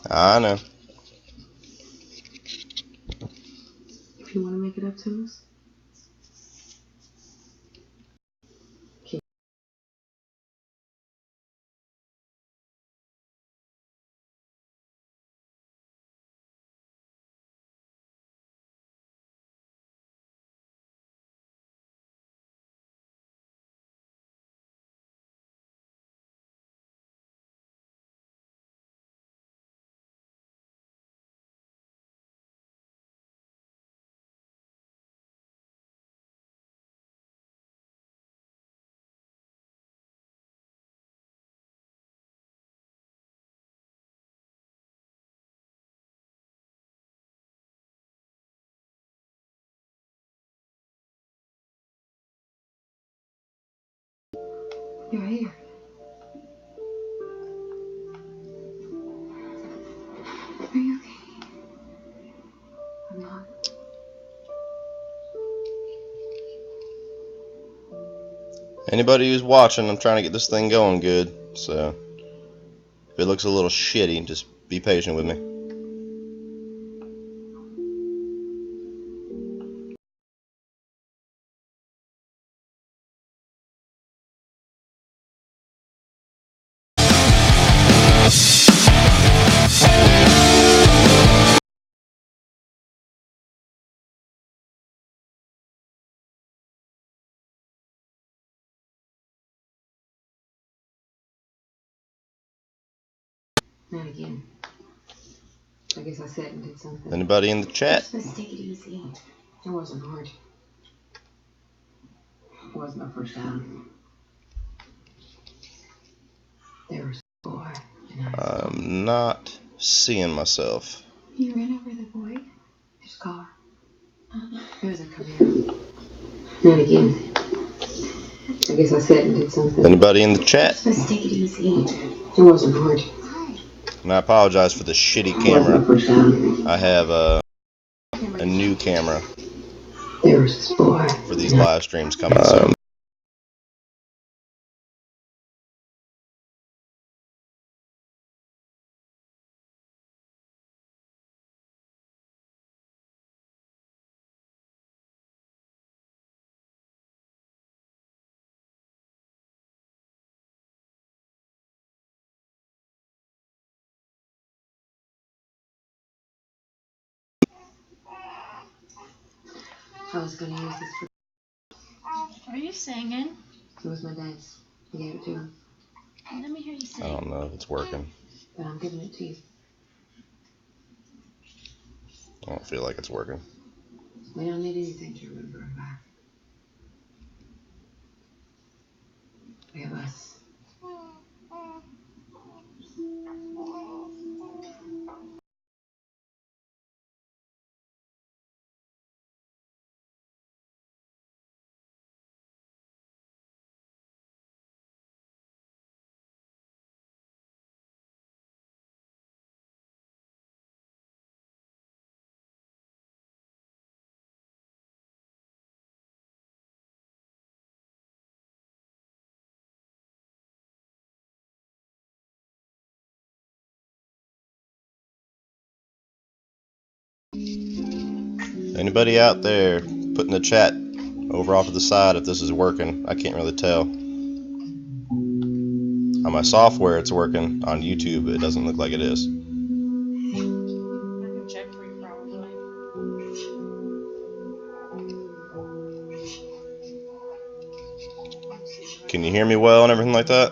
I know. If you want to make it up to us. You're here. Are you okay? I'm not. Anybody who's watching, I'm trying to get this thing going good. So if it looks a little shitty, just be patient with me. Not again. I guess I said and did something. Anybody in the chat? Let's take it easy. It wasn't hard. It wasn't my first time. There was a boy. I'm not seeing myself. You ran over the boy? His car. It was a Camaro. Not again. I guess I said and did something. Anybody in the chat? Let's take it easy. It wasn't hard. And I apologize for the shitty camera. I have a new camera There was this boy. for these live streams coming soon. I was gonna use this for. Are you singing? It was my dad's. He gave it to him. Let me hear you sing. I don't know if it's working. But I'm giving it to you. I don't feel like it's working. We don't need anything to remember him by. We have us. Anybody out there, put in the chat over off to the side if this is working. I can't really tell. On my software it's working. On YouTube it doesn't look like it is. I can check for you probably. Can you hear me well and everything like that?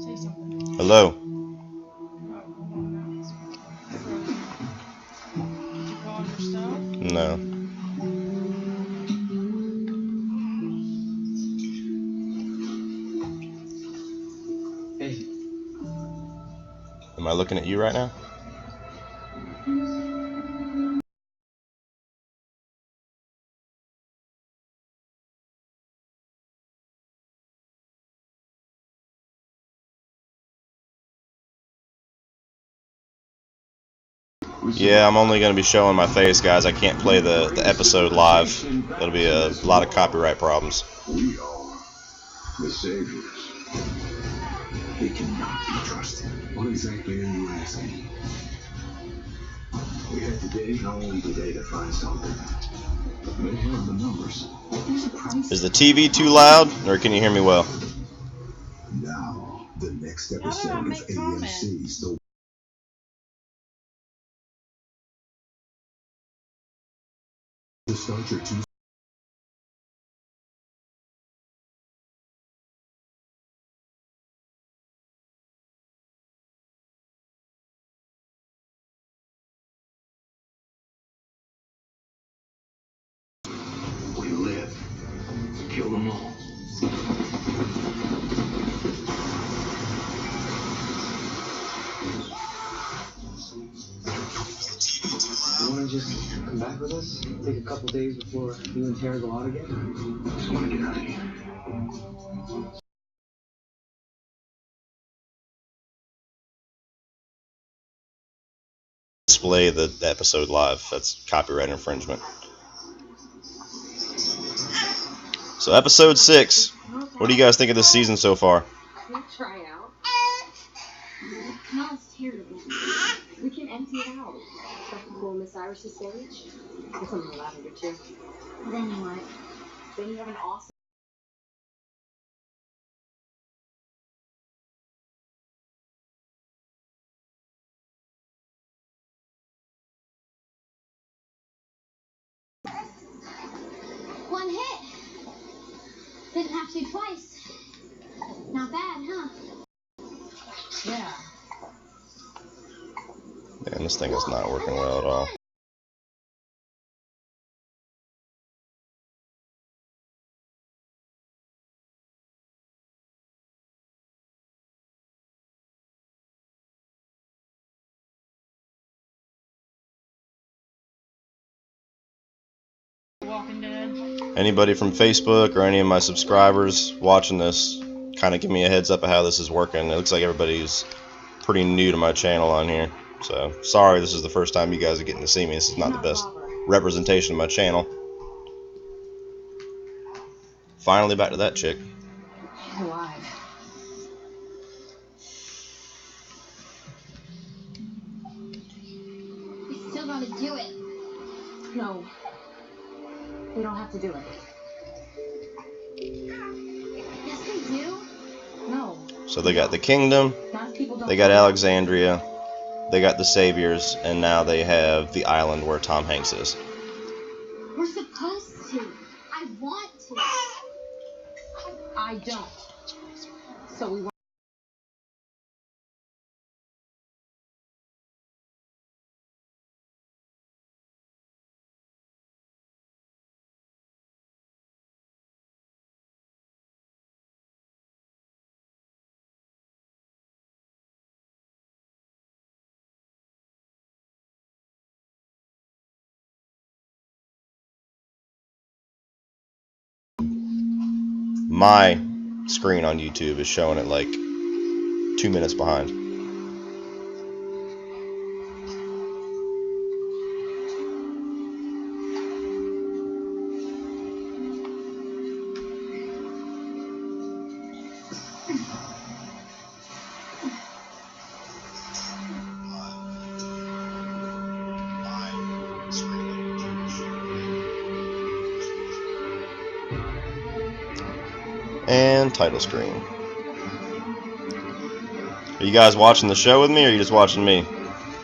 Say something. Hello? Did you call your stuff? No. Hey. Am I looking at you right now? Yeah, I'm only going to be showing my face, guys. I can't play the episode live. It'll be a lot of copyright problems. We are the saviors. They cannot be trusted. What exactly are you asking? We had today, not only today, to find something. They have the numbers. There's a price. Is the TV too loud, or can you hear me well? Now, the next How did I episode of make comment? AMC's The start your two. We live. Kill them all. You want to just come back with us? Take a couple days before you and Tara go out again? Just want to get out of here. Display the episode live. That's copyright infringement. So episode 6. What do you guys think of this season so far? Can we try out? It smells terrible. We can empty it out. Stuff to cool Miss Iris's stage. And some of the lavender too. Then what? Then you have an awesome. One hit. Didn't have to twice. Not bad, huh? Yeah. Man, this thing is not working well at all. Walking Dead. Anybody from Facebook or any of my subscribers watching this, kind of give me a heads up of how this is working. It looks like everybody's pretty new to my channel on here. So, sorry this is the first time you guys are getting to see me. This is not the best representation of my channel. Finally back to that chick. She's alive. We still gotta do it. No. We don't have to do it. Yes, we do. No. So they got the kingdom, Not if people don't. they got Alexandria, they got the Saviors, and now they have the island where Tom Hanks is. We're supposed to. I want to. I don't. So we. My screen on YouTube is showing it like 2 minutes behind. And title screen. Are you guys watching the show with me, or are you just watching me?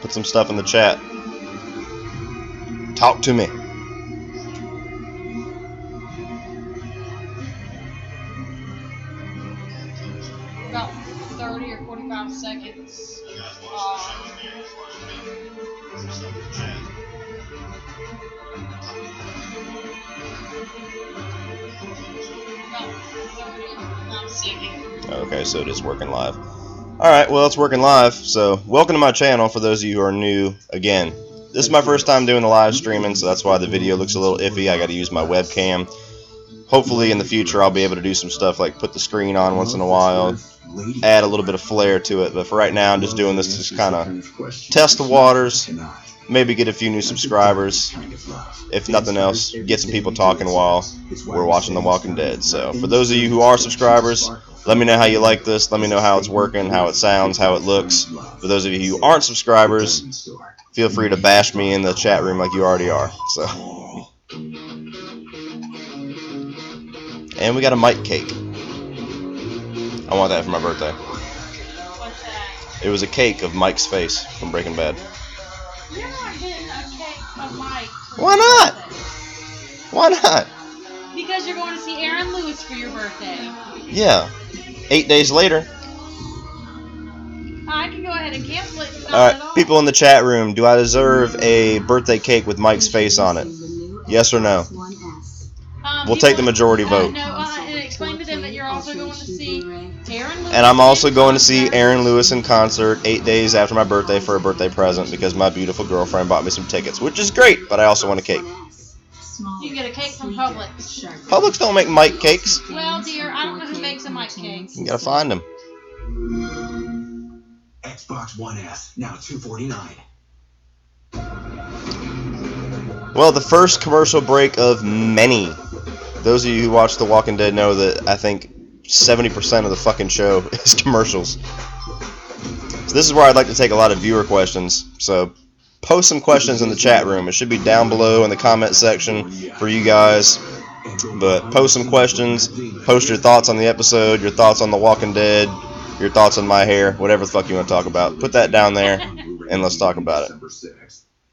Put some stuff in the chat. Talk to me. About 30 or 45 seconds. Okay, so it is working live. Alright, well, it's working live, so welcome to my channel for those of you who are new. Again, this is my first time doing the live streaming, so that's why the video looks a little iffy. I gotta use my webcam. Hopefully in the future I'll be able to do some stuff like put the screen on once in a while, add a little bit of flair to it, but for right now I'm just doing this to just kind of test the waters, maybe get a few new subscribers. If nothing else, get some people talking while we're watching The Walking Dead. So for those of you who are subscribers, let me know how you like this. Let me know how it's working, how it sounds, how it looks. For those of you who aren't subscribers, feel free to bash me in the chat room like you already are. So, and we got a Mike cake. I want that for my birthday. What's that? It was a cake of Mike's face from Breaking Bad. You're not getting a cake of Mike for Why your not? birthday. Why not? Because you're going to see Aaron Lewis for your birthday. Yeah. 8 days later. I can go ahead and cancel it. It's not Alright, at all. people in the chat room, do I deserve a birthday cake with Mike's face on it? Yes or no? We'll take the majority vote. No, and explain to them that you're also going to see Aaron Lewis. And I'm also in going to see concert. Aaron Lewis in concert 8 days after my birthday for a birthday present because my beautiful girlfriend bought me some tickets, which is great, but I also want a cake. You can get a cake from Publix. Publix don't make Mike cakes. Well, dear, I don't know who makes a Mike cake. You gotta find them. Xbox One S, now $249. Well, the first commercial break of many. Those of you who watch The Walking Dead know that I think 70% of the fucking show is commercials. So this is where I'd like to take a lot of viewer questions. So post some questions in the chat room. It should be down below in the comment section for you guys. But post some questions. Post your thoughts on the episode, your thoughts on The Walking Dead, your thoughts on my hair, whatever the fuck you want to talk about. Put that down there and let's talk about it.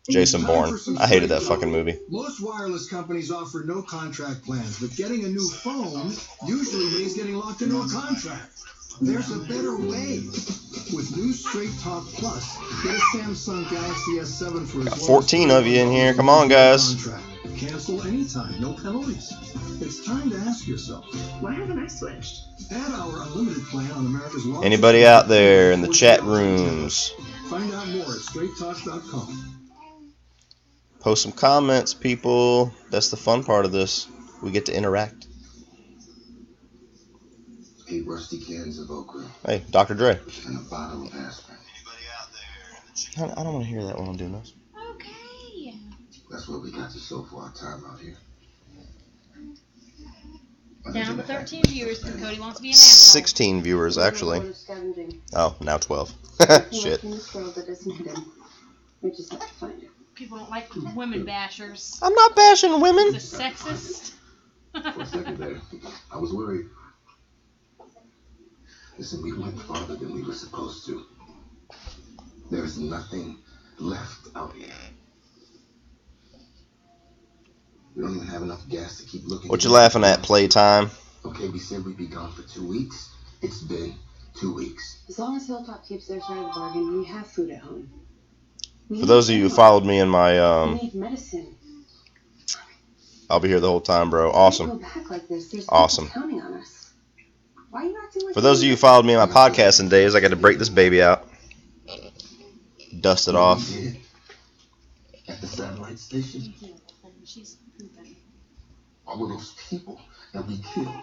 Jason Bourne. I hated that fucking movie. Most wireless companies offer no contract plans, but getting a new phone usually means getting locked into a contract. There's a better way. With new Straight Talk Plus, get a Samsung Galaxy S7 for Got 14 of you in here. Come on, guys. Cancel anytime, no penalties. It's time to ask yourself, Why haven't I switched? add our unlimited plan on America's largest. Anybody out there in the chat rooms? Find out more at straighttalk.com. Post some comments, people. That's the fun part of this. We get to interact. 8 rusty cans of okra Hey, Dr. Dre. and a bottle of aspirin. I don't want to hear that while I'm doing this. Okay. That's what we got to show for our time out here. Down to 13 viewers because Cody wants to be an asshole. 16 viewers, actually. Oh, now 12. Shit. We just have to find it. People don't like women bashers. I'm not bashing women. It's a sexist. For a second there, I was worried. Listen, we went farther than we were supposed to. There is nothing left out here. We don't even have enough gas to keep looking. What you laughing at, playtime? Okay, we said we'd be gone for 2 weeks. It's been 2 weeks. As long as Hilltop keeps their side of the bargain, we have food at home. For those of you who followed me in my, We need medicine. I'll be here the whole time, bro. Go Awesome. back like this. There's Awesome. people counting on us. Why are you acting like For those of you who followed me in my podcasting days, I got to break this baby out. Dust it off. We did. At the satellite station. She's pooping. All of those people that we killed.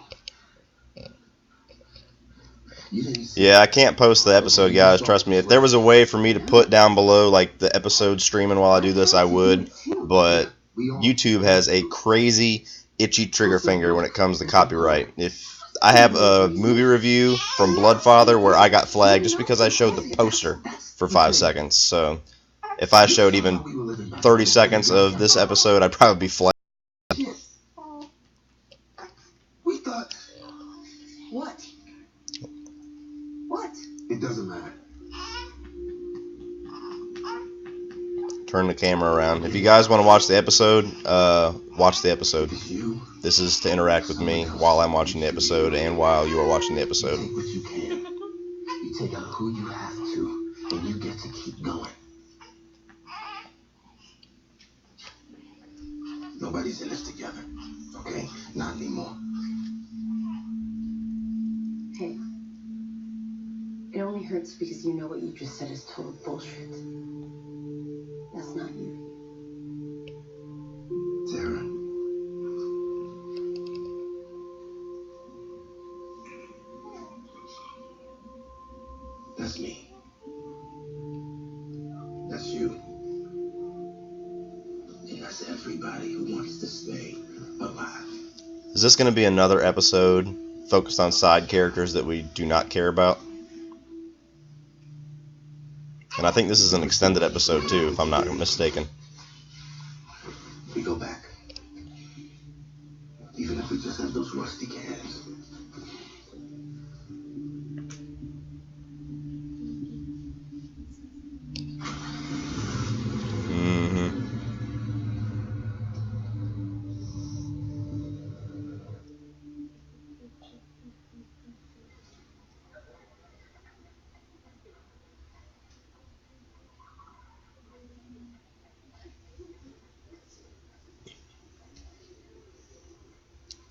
You didn't see. Yeah, I can't post the episode, guys. Trust me. If there was a way for me to put down below, like, the episode streaming while I do this, I would. But YouTube has a crazy, itchy trigger finger when it comes to copyright. If I have a movie review from Bloodfather where I got flagged just because I showed the poster for 5 seconds. So if I showed even 30 seconds of this episode, I'd probably be flagged. We thought. What? What? It doesn't matter. Turn the camera around. If you guys want to watch the episode, watch the episode. You This is to interact with me while I'm watching the episode and while you are watching the episode. take what you can. You take out who you have to, and you get to keep going. Nobody's in this together, okay? Not anymore. Hey. It only hurts because you know what you just said is total bullshit. That's not you. Tara. That's me. That's you. anybody who wants to stay alive. Is this going to be another episode focused on side characters that we do not care about? And I think this is an extended episode too, if I'm not mistaken. We go back. Even if we just have those rusty cans.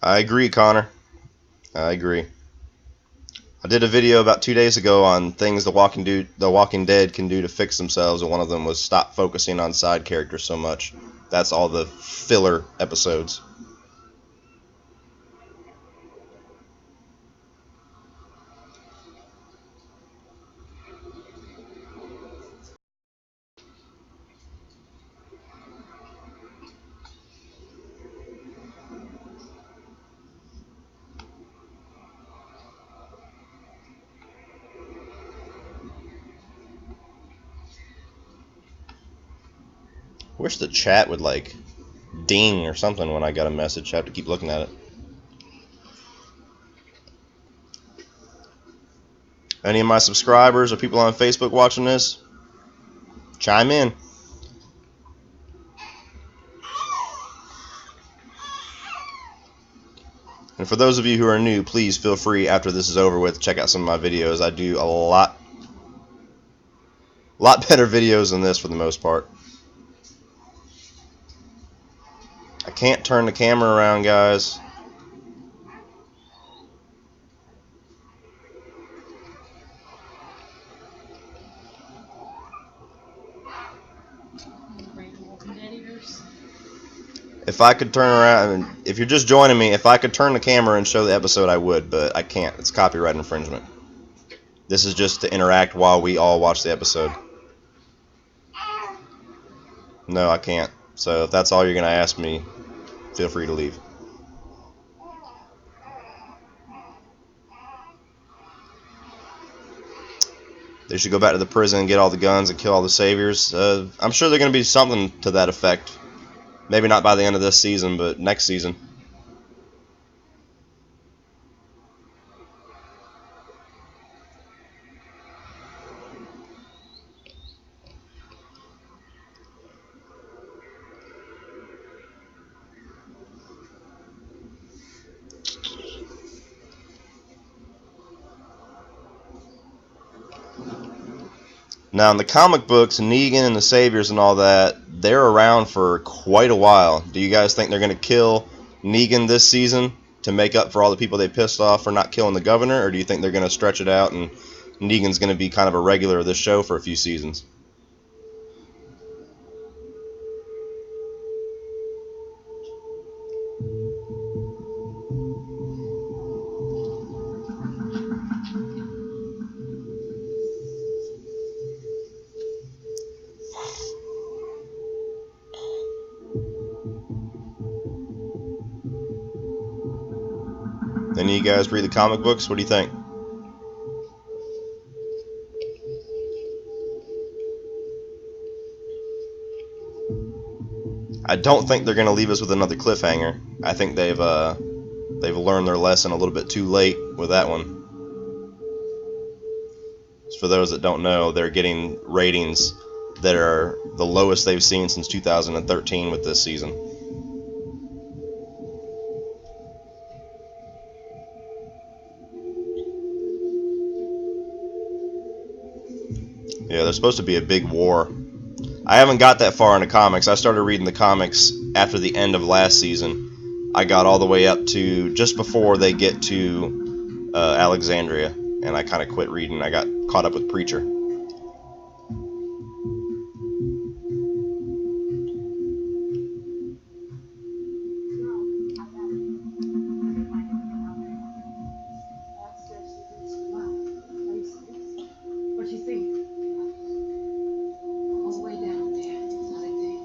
I agree, Connor. I agree. I did a video about 2 days ago on things the Walking Dead can do to fix themselves, and one of them was stop focusing on side characters so much. That's all the filler episodes. Wish the chat would like ding or something when I got a message. I have to keep looking at it. Any of my subscribers or people on Facebook watching this, chime in. And for those of you who are new, please feel free after this is over with to check out some of my videos. I do a lot better videos than this for the most part. I can't turn the camera around, guys. If I could turn around, if you're just joining me, if I could turn the camera and show the episode, I would, but I can't. It's copyright infringement. This is just to interact while we all watch the episode. No, I can't. So if that's all you're going to ask me, feel free to leave. They should go back to the prison and get all the guns and kill all the saviors. I'm sure there's going to be something to that effect. Maybe not by the end of this season, but next season. Now, in the comic books, Negan and the Saviors and all that, they're around for quite a while. Do you guys think they're going to kill Negan this season to make up for all the people they pissed off for not killing the governor? Or do you think they're going to stretch it out and Negan's going to be kind of a regular of this show for a few seasons? Any of you guys read the comic books? What do you think? I don't think they're going to leave us with another cliffhanger. I think they've learned their lesson a little bit too late with that one. For those that don't know, they're getting ratings that are the lowest they've seen since 2013 with this season. Yeah, there's supposed to be a big war. I haven't got that far in the comics. I started reading the comics after the end of last season. I got all the way up to just before they get to Alexandria, and I kind of quit reading. I got caught up with Preacher. What'd you see? All the way down there. Not a thing.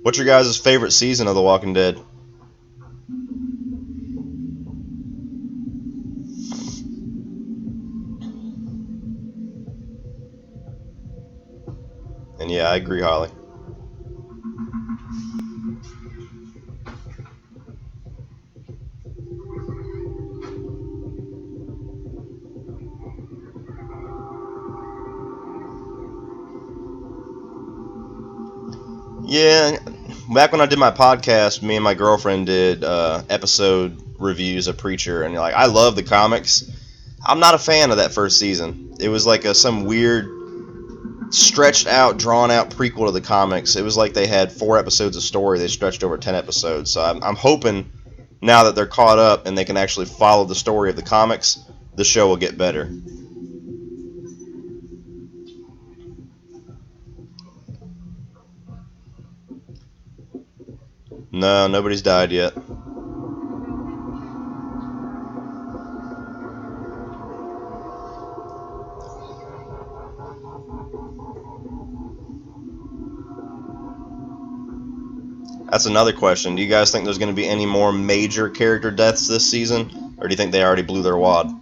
What's your guys' favorite season of The Walking Dead? And yeah, I agree, Holly. Yeah, back when I did my podcast, me and my girlfriend did episode reviews of Preacher, and like I love the comics. I'm not a fan of that first season. It was like some weird, stretched out, drawn out prequel to the comics. It was like they had 4 episodes of story they stretched over 10 episodes. So I'm hoping now that they're caught up and they can actually follow the story of the comics, the show will get better. No, nobody's died yet. That's another question. Do you guys think there's going to be any more major character deaths this season? Or do you think they already blew their wad? For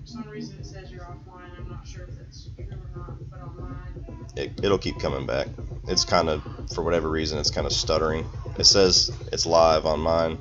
some reason it says you're offline. I'm not sure if that's true or not, but on mine. It'll keep coming back. It's kind of, for whatever reason, it's kind of stuttering. It says it's live on mine.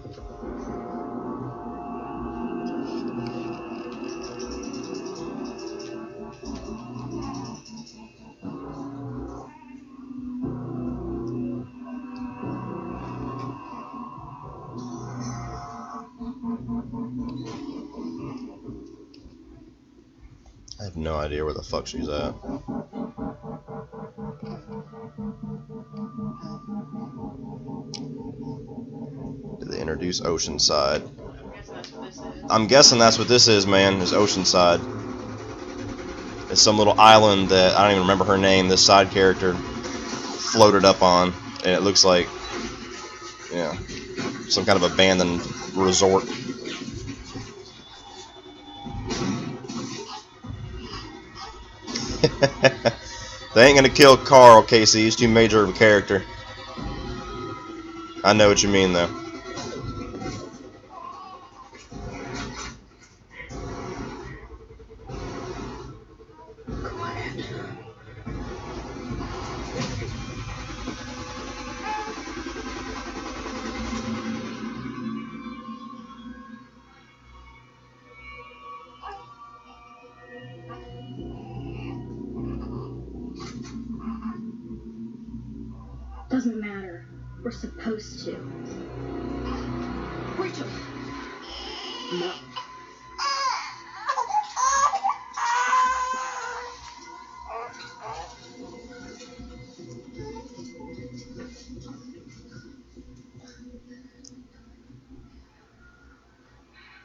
I have no idea where the fuck she's at. Did they introduce Oceanside? I'm guessing that's what this is, man, is Oceanside. It's some little island that, I don't even remember her name, this side character floated up on, and it looks like, yeah, some kind of abandoned resort. They ain't gonna kill Carl, Casey. He's too major of a character. I know what you mean, though. Doesn't matter. We're supposed to. Rachel! No.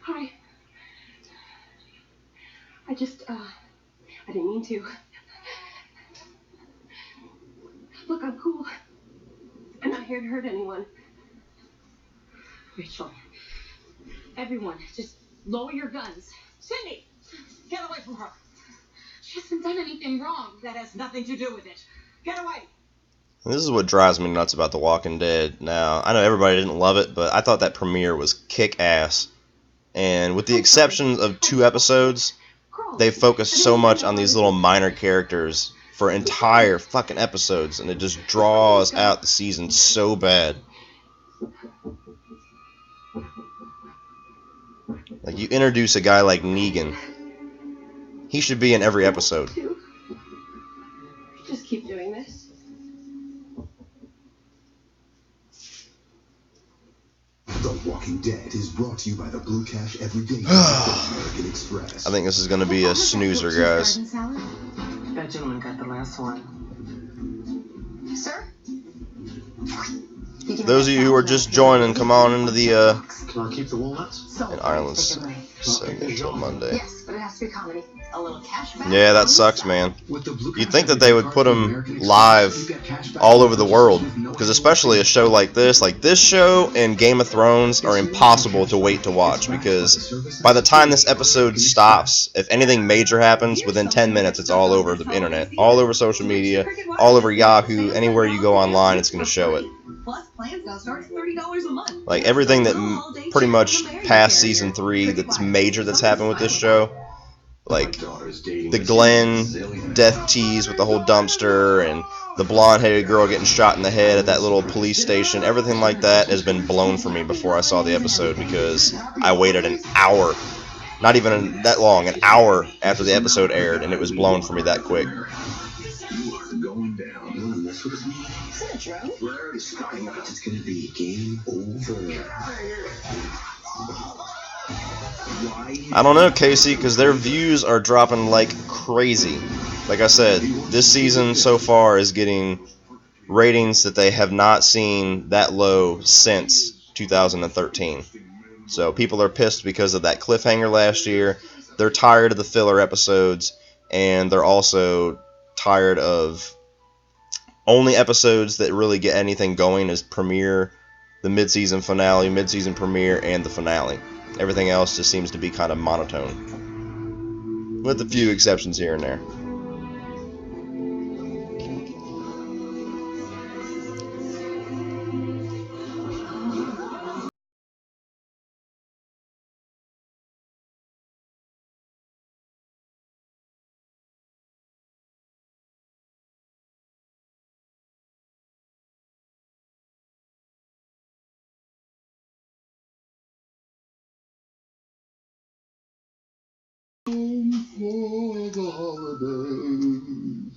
Hi. I didn't mean to. Look, I'm cool. I'm not here to hurt anyone. Rachel. Everyone, just lower your guns. Sydney, get away from her. She hasn't done anything wrong. That has nothing to do with it. Get away. This is what drives me nuts about The Walking Dead. Now, I know everybody didn't love it, but I thought that premiere was kick-ass. And with the exception of 2 episodes, they focused so much on these little minor characters for entire fucking episodes, and it just draws out the season so bad. Like, you introduce a guy like Negan. He should be in every episode. Just keep doing this. The Walking Dead is brought to you by the Blue Cash Everyday American Express. I think this is going to be a snoozer, guys. That gentleman got the last one. Sir? Those of you who are just joining, come on into the Can I keep the walnuts? in Ireland's segment until Monday. Yes, but it has to be comedy. A little cash back. Yeah, that sucks, man. With the Blue You'd Cash think that they would put them American Express, live you get cash back all over the world. with no Because especially a show like this show and Game of Thrones are impossible to wait to watch, because by the time this episode stops, if anything major happens, within 10 minutes it's all over the internet, all over social media, all over Yahoo, anywhere you go online it's going to show it. Like everything that pretty much past season 3 that's major that's happened with this show, like the Glenn death tease with the whole dumpster and the blonde-headed girl getting shot in the head at that little police station, everything like that has been blown for me before I saw the episode, because I waited an hour, not even that long, an hour after the episode aired, and it was blown for me that quick. You are going down. You want to mess with me? Is it a drone? It's going to be game over. I don't know, Casey, because their views are dropping like crazy. Like I said, this season so far is getting ratings that they have not seen that low since 2013. So people are pissed because of that cliffhanger last year. They're tired of the filler episodes, and they're also tired of only episodes that really get anything going is premiere, the mid-season finale, mid-season premiere, and the finale. Everything else just seems to be kind of monotone, with a few exceptions here and there. For the holidays.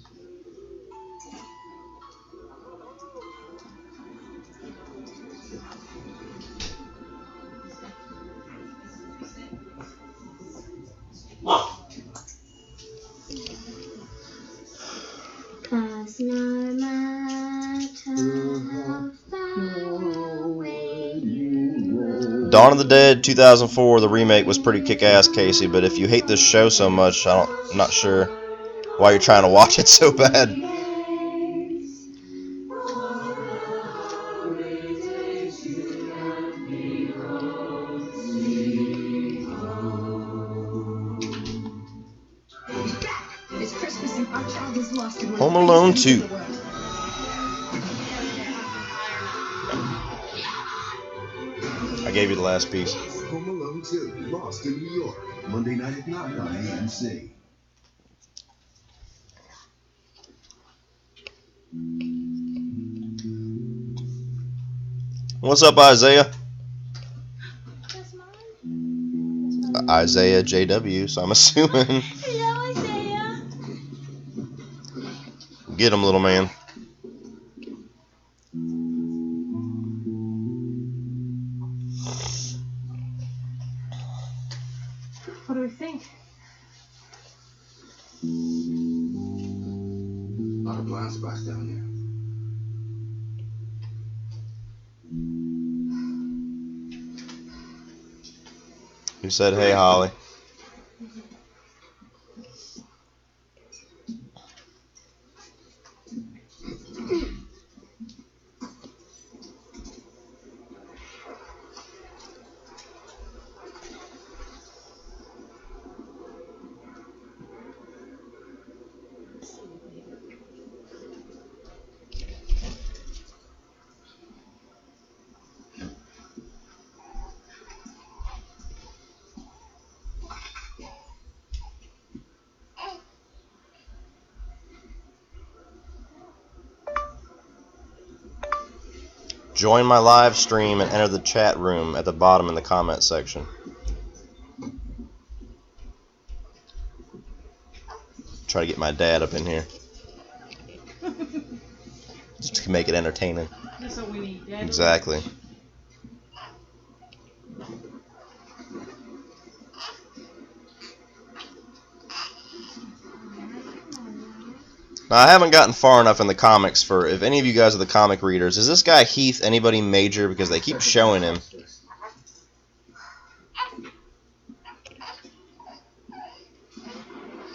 Does not matter how far away you roam. Dawn of the Dead 2004, the remake, was pretty kick-ass, Casey, but if you hate this show so much, I'm not sure why you're trying to watch it so bad. It's Christmas and our child is lost in Home Alone 2. I gave you the last piece. Home Alone 2, Lost in New York. Monday night at 9 on AMC. What's up, Isaiah? That's mine. Isaiah JW, so I'm assuming. Hello, Isaiah. Get him, little man. What do we think? A lot of blind spots down there. Who said, hey, Holly? Join my live stream and enter the chat room at the bottom in the comment section. Try to get my dad up in here. Just to make it entertaining. That's what we need, Dad. Exactly. Now, I haven't gotten far enough in the comics for, if any of you guys are the comic readers, is this guy Heath anybody major? Because they keep showing him.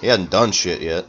He hasn't done shit yet.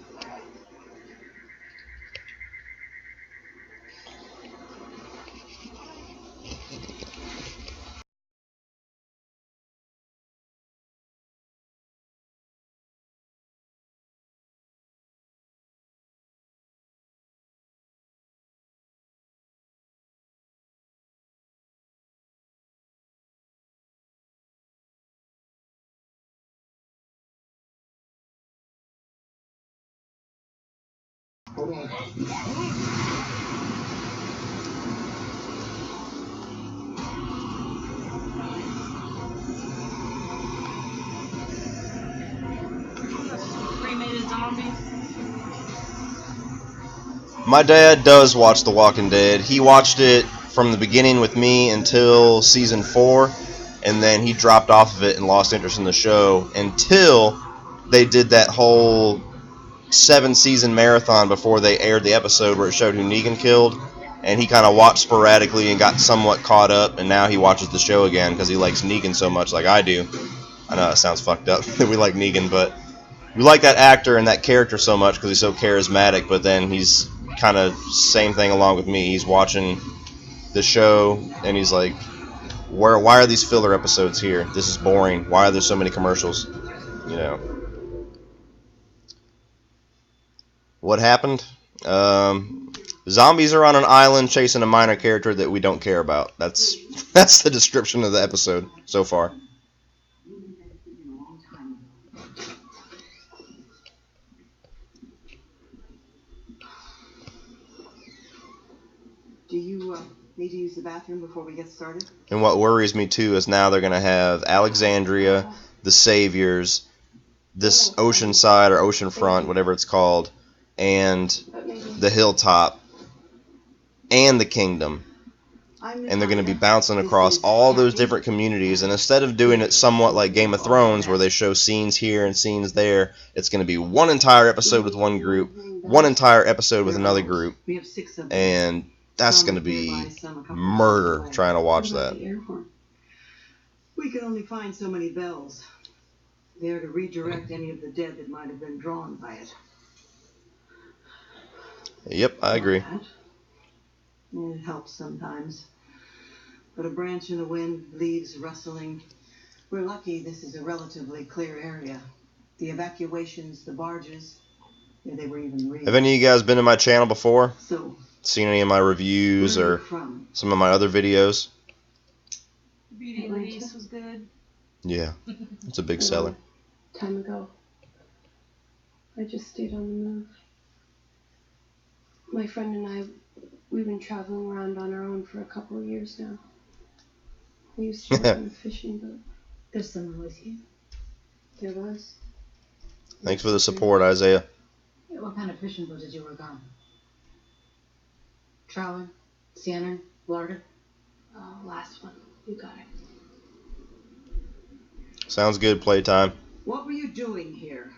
Hold on. Cremated zombies. My dad does watch The Walking Dead. He watched it from the beginning with me until season 4, and then he dropped off of it and lost interest in the show until they did that whole 7-season marathon before they aired the episode where it showed who Negan killed, and he kind of watched sporadically and got somewhat caught up, and now he watches the show again because he likes Negan so much like I do. I know that sounds fucked up that we like Negan, but we like that actor and that character so much because he's so charismatic, but then he's kind of same thing along with me. He's watching the show and he's like, why are these filler episodes here? This is boring. Why are there so many commercials? You know. What happened? Zombies are on an island chasing a minor character that we don't care about. That's the description of the episode so far. Do you need to use the bathroom before we get started? And what worries me too is now they're going to have Alexandria, the Saviors, this Oceanside or Oceanfront, whatever it's called, and the Hilltop, and the Kingdom. And they're going to be bouncing across all those different communities. And instead of doing it somewhat like Game of Thrones, where they show scenes here and scenes there, it's going to be one entire episode with one group, one entire episode with another group, and that's going to be murder trying to watch that. We can only find so many bells there to redirect any of the dead that might have been drawn by it. Yep, I agree. It helps sometimes. But a branch in the wind, leaves rustling. We're lucky this is a relatively clear area. The evacuations, the barges, yeah, they were even real. Have any of you guys been to my channel before? So, seen any of my reviews or some of my other videos? Beauty and the Beast was good. Yeah, it's a big seller. Time ago. I just stayed on the move. My friend and I, we've been traveling around on our own for a couple of years now. We used to work on a fishing boat. There's someone with you. There was. Thanks for the support, Isaiah. What kind of fishing boat did you work on? Trawler? Sienna? Larder? Oh, last one. You got it. Sounds good, playtime. what were you doing here?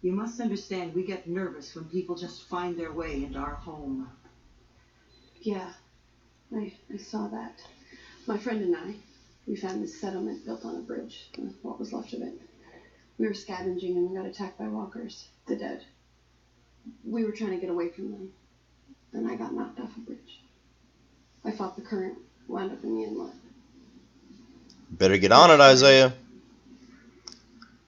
You must understand, we get nervous when people just find their way into our home. Yeah, I saw that. My friend and I, we found this settlement built on a bridge, what was left of it. We were scavenging and we got attacked by walkers, the dead. We were trying to get away from them. Then I got knocked off a bridge. I fought the current, wound up in the inlet. Better get on it, Isaiah.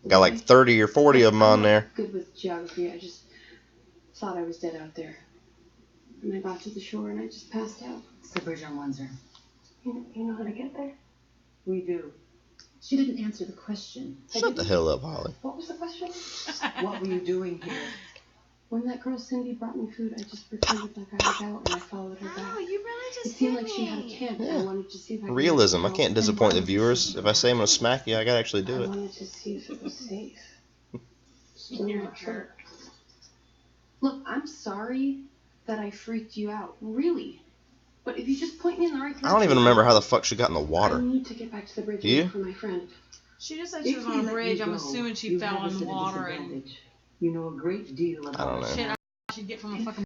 Got like 30 or 40 of them on there. Good with geography. I just thought I was dead out there. And I got to the shore and I just passed out. It's the bridge on Windsor. You know how to get there? We do. She didn't answer the question. Shut the hell up, Holly. What was the question? What were you doing here? When that girl Cindy brought me food, I just pretended like I was out and I followed her back. Oh, you really just It seemed like she had a camp and I wanted to see if I could Realism. I help. can't disappoint the viewers. If I say I'm going to smack you, I got to actually do I it. wanted to see if it was safe. Still not sure. Look, I'm sorry that I freaked you out. Really. But if you just point me in the right direction. I don't even remember how the fuck she got in the I water. need to get back to the bridge Do you? and look for my friend. She just said she was on a bridge. I'm assuming she fell in the water and you know a great deal about I don't know. shit she'd get from a fucking.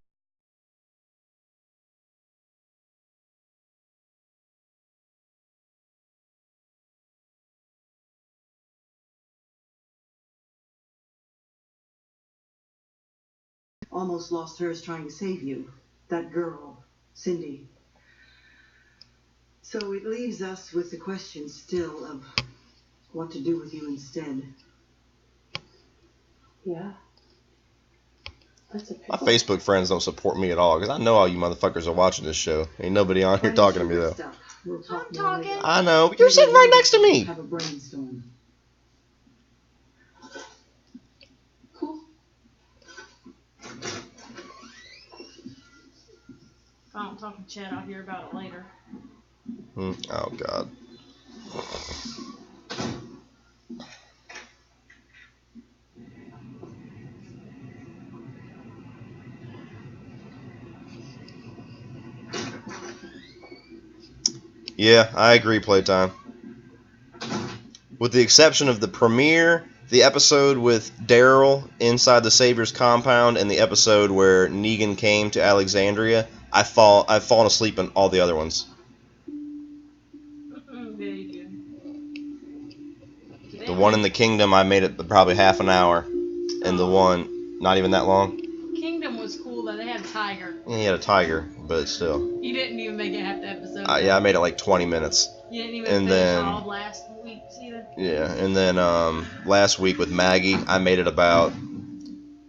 almost lost hers trying to save you. That girl, Cindy. So it leaves us with the question still of what to do with you instead. Yeah. That's a My pickle. Facebook friends don't support me at all because I know all you motherfuckers are watching this show. Ain't nobody on here talking to me though. We'll talk I'm more later. talking. I know, but you're sitting right next to me. Have a brainstorm. Cool. If I don't talk to Chad, I'll hear about it later. Oh, God. Yeah, I agree, Playtime. With the exception of the premiere, the episode with Daryl inside the Savior's compound, and the episode where Negan came to Alexandria, I've fallen asleep in all the other ones. Very good. The one in the Kingdom, I made it probably half an hour, and the one not even that long. Kingdom was cool though. They had a tiger. Yeah, he had a tiger, but still. You didn't even make it half the episode. Yeah, I made it like 20 minutes. You didn't even finish all of last week's either. Yeah, and then last week with Maggie, I made it about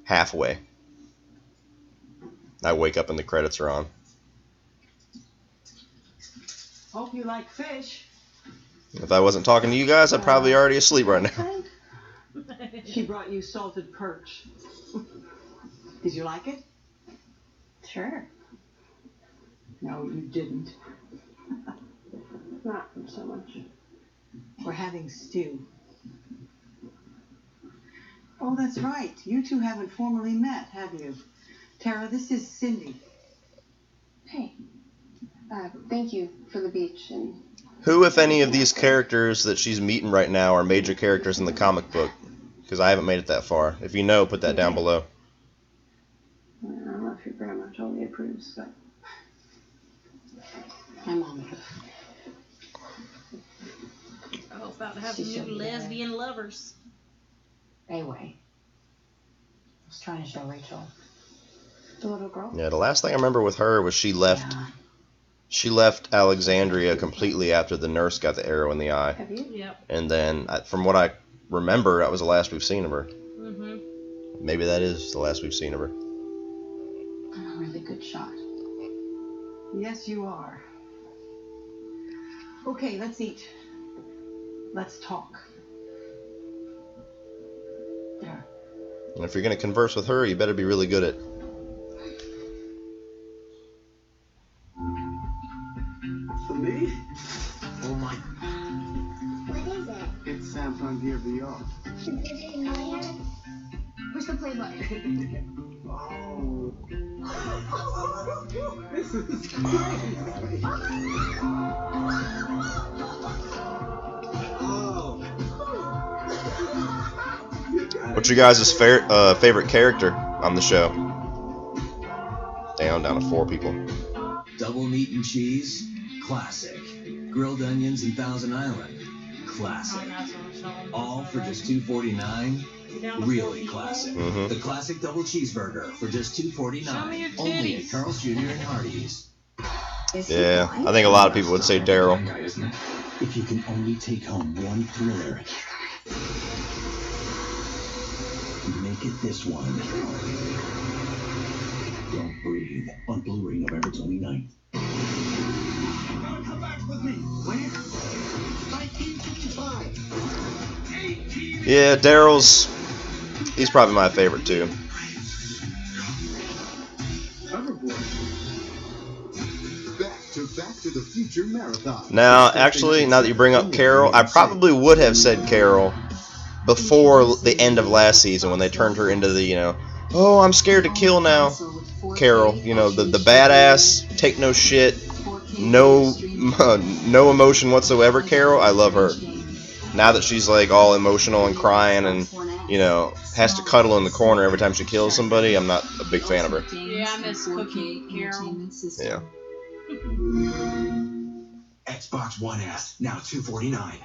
halfway. I wake up and the credits are on. Hope you like fish. If I wasn't talking to you guys, I'd probably already asleep right now. She brought you salted perch. Did you like it? Sure. No, you didn't. Not so much. We're having stew. Oh, that's right. You two haven't formally met, have you? Tara, this is Cindy. Hey. Thank you for the beach and... Who, if any, of these characters that she's meeting right now are major characters in the comic book? Because I haven't made it that far. If you know, put that down below. I don't know if your grandma totally approves, but... My mom does. I was about to have new lesbian lovers. Anyway, I was trying to show Rachel. The little girl? Yeah, the last thing I remember with her was she left. She left Alexandria completely after the nurse got the arrow in the eye. Have you? Yep. And then, from what I remember, that was the last we've seen of her. Mm-hmm. Maybe that is the last we've seen of her. I'm a really good shot. Yes, you are. Okay, let's eat. Let's talk. There. And if you're going to converse with her, you better be really good at it. For me? Oh my. What is it? It's Samsung Gear VR. Is it familiar? Push the play button. Oh. This is crazy. Oh. What's your guys' favorite character on the show? Down to 4 people. Double meat and cheese, classic. Grilled onions and Thousand Island, classic. All for just $2.49. Really classic. Mm-hmm. The classic double cheeseburger for just $2.49. Only at Carl's Jr. and Hardee's. Yeah, I think a lot of people would say Daryl. If you can only take home one thriller, make it this one. Don't Breathe on Blu-ray November 29th. Come back with me. Where? 1955. Yeah, he's probably my favorite too. Back to the Future Marathon. Now, actually, now that you bring up Carol, I probably would have said Carol before the end of last season when they turned her into the, oh, I'm scared to kill now. Carol, the badass, take no shit, no emotion whatsoever. Carol, I love her. Now that she's like all emotional and crying and has to cuddle in the corner every time she kills somebody, I'm not a big fan of her. Yeah, I miss Cookie Carol. Yeah. Xbox One S, now $249.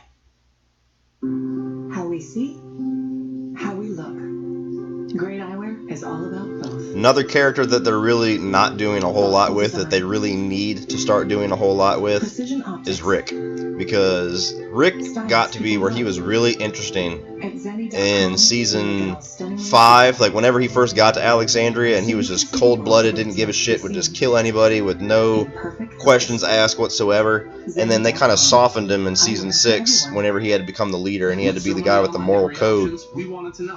How we see, how we look. Great eyewear is all about both. Another character that they're really not doing a whole lot with, that they really need to start doing a whole lot with, is Rick. Because Rick got to be where he was really interesting in season 5. Like, whenever he first got to Alexandria, and he was just cold-blooded, didn't give a shit, would just kill anybody with no questions asked whatsoever. And then they kind of softened him in season 6 whenever he had to become the leader, and he had to be the guy with the moral code.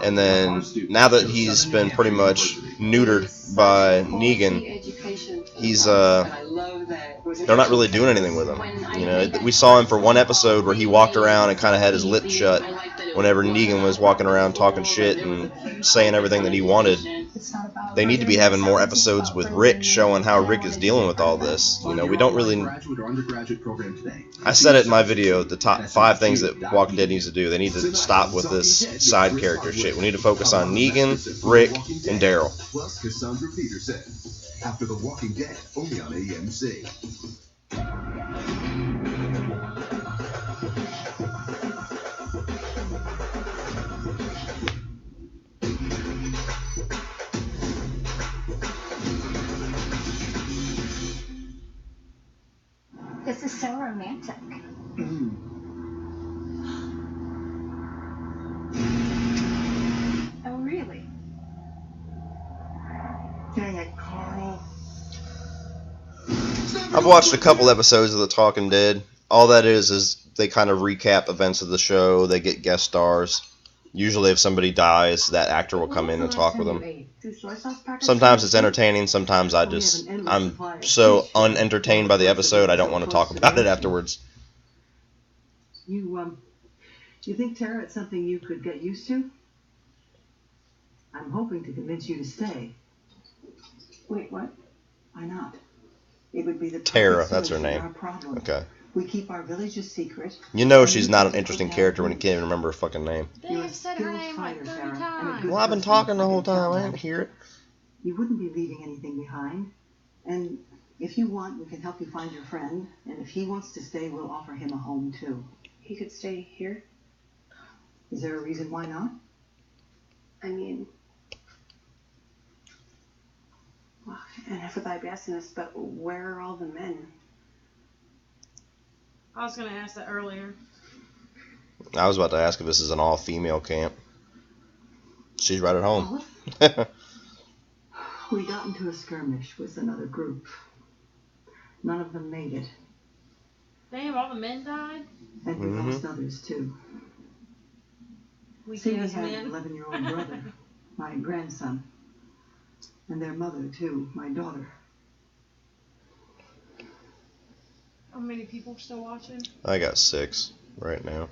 And then, now that he's been pretty much neutered by Negan, he's they're not really doing anything with him. You know, we saw him for one episode where he walked around and kind of had his lips shut whenever Negan was walking around talking shit and saying everything that he wanted. They need to be having more episodes with Rick showing how Rick is dealing with all this. You know, we don't really... I said it in my video, the top 5 things that Walking Dead needs to do. They need to stop with this side character shit. We need to focus on Negan, Rick, and Daryl. Plus Cassandra Peterson. After The Walking Dead, only on AMC. This is so romantic. Oh, really? Dang it, Carl. I've watched a couple episodes of The Talking Dead. All that is they kind of recap events of the show. They get guest stars. Usually if somebody dies, that actor will come in and talk with them. Sometimes it's entertaining. Sometimes I'm so unentertained by the episode, I don't want to talk about it afterwards. You think Tara, it's something you could get used to? I'm hoping to convince you to stay. Wait, what? Why not? It would be the Tara, that's her name. Our problem. Okay. We keep our village a secret. You know she's not an interesting character when you can't even remember her fucking name. They've said her name like 30 times. Well, I've been talking the whole time. I didn't hear it. You wouldn't be leaving anything behind. And if you want, we can help you find your friend. And if he wants to stay, we'll offer him a home too. He could stay here? Is there a reason why not? I mean... Well, and I forgot to be asking this, but where are all the men? I was going to ask that earlier. I was about to ask if this is an all-female camp. She's right at home. We got into a skirmish with another group. None of them made it. Damn, all the men died? And we lost others too. Weak See, we ass had men. an 11-year-old brother, my grandson. And their mother too, my daughter. How many people still watching? I got 6 right now.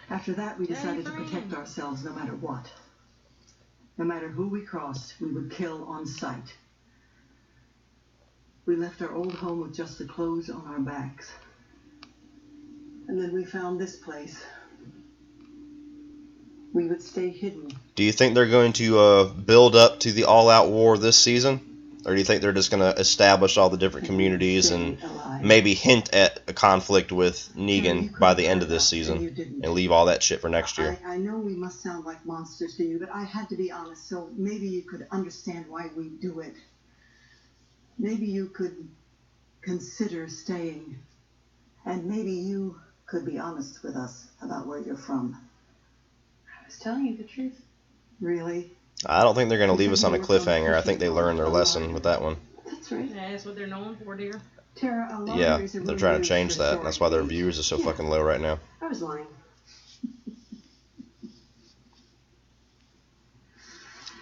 After that, we decided to protect ourselves no matter what. No matter who we crossed, we would kill on sight. We left our old home with just the clothes on our backs. And then we found this place. We would stay hidden. Do you think they're going to build up to the all-out war this season? Or do you think they're just going to establish all the different communities and maybe hint at a conflict with Negan by the end of this season and leave all that shit for next year? I know we must sound like monsters to you, but I had to be honest, so maybe you could understand why we do it. Maybe you could consider staying. And maybe you could be honest with us about where you're from. I was telling you the truth. Really? I don't think they're going to leave us on a cliffhanger. I think they learned their lesson with that one. That's right. Yeah, that's what they're known for, dear. Tara, a lot Yeah, of it is a they're trying to really change that. historic That's why their age. viewers are so fucking low right now. I was lying.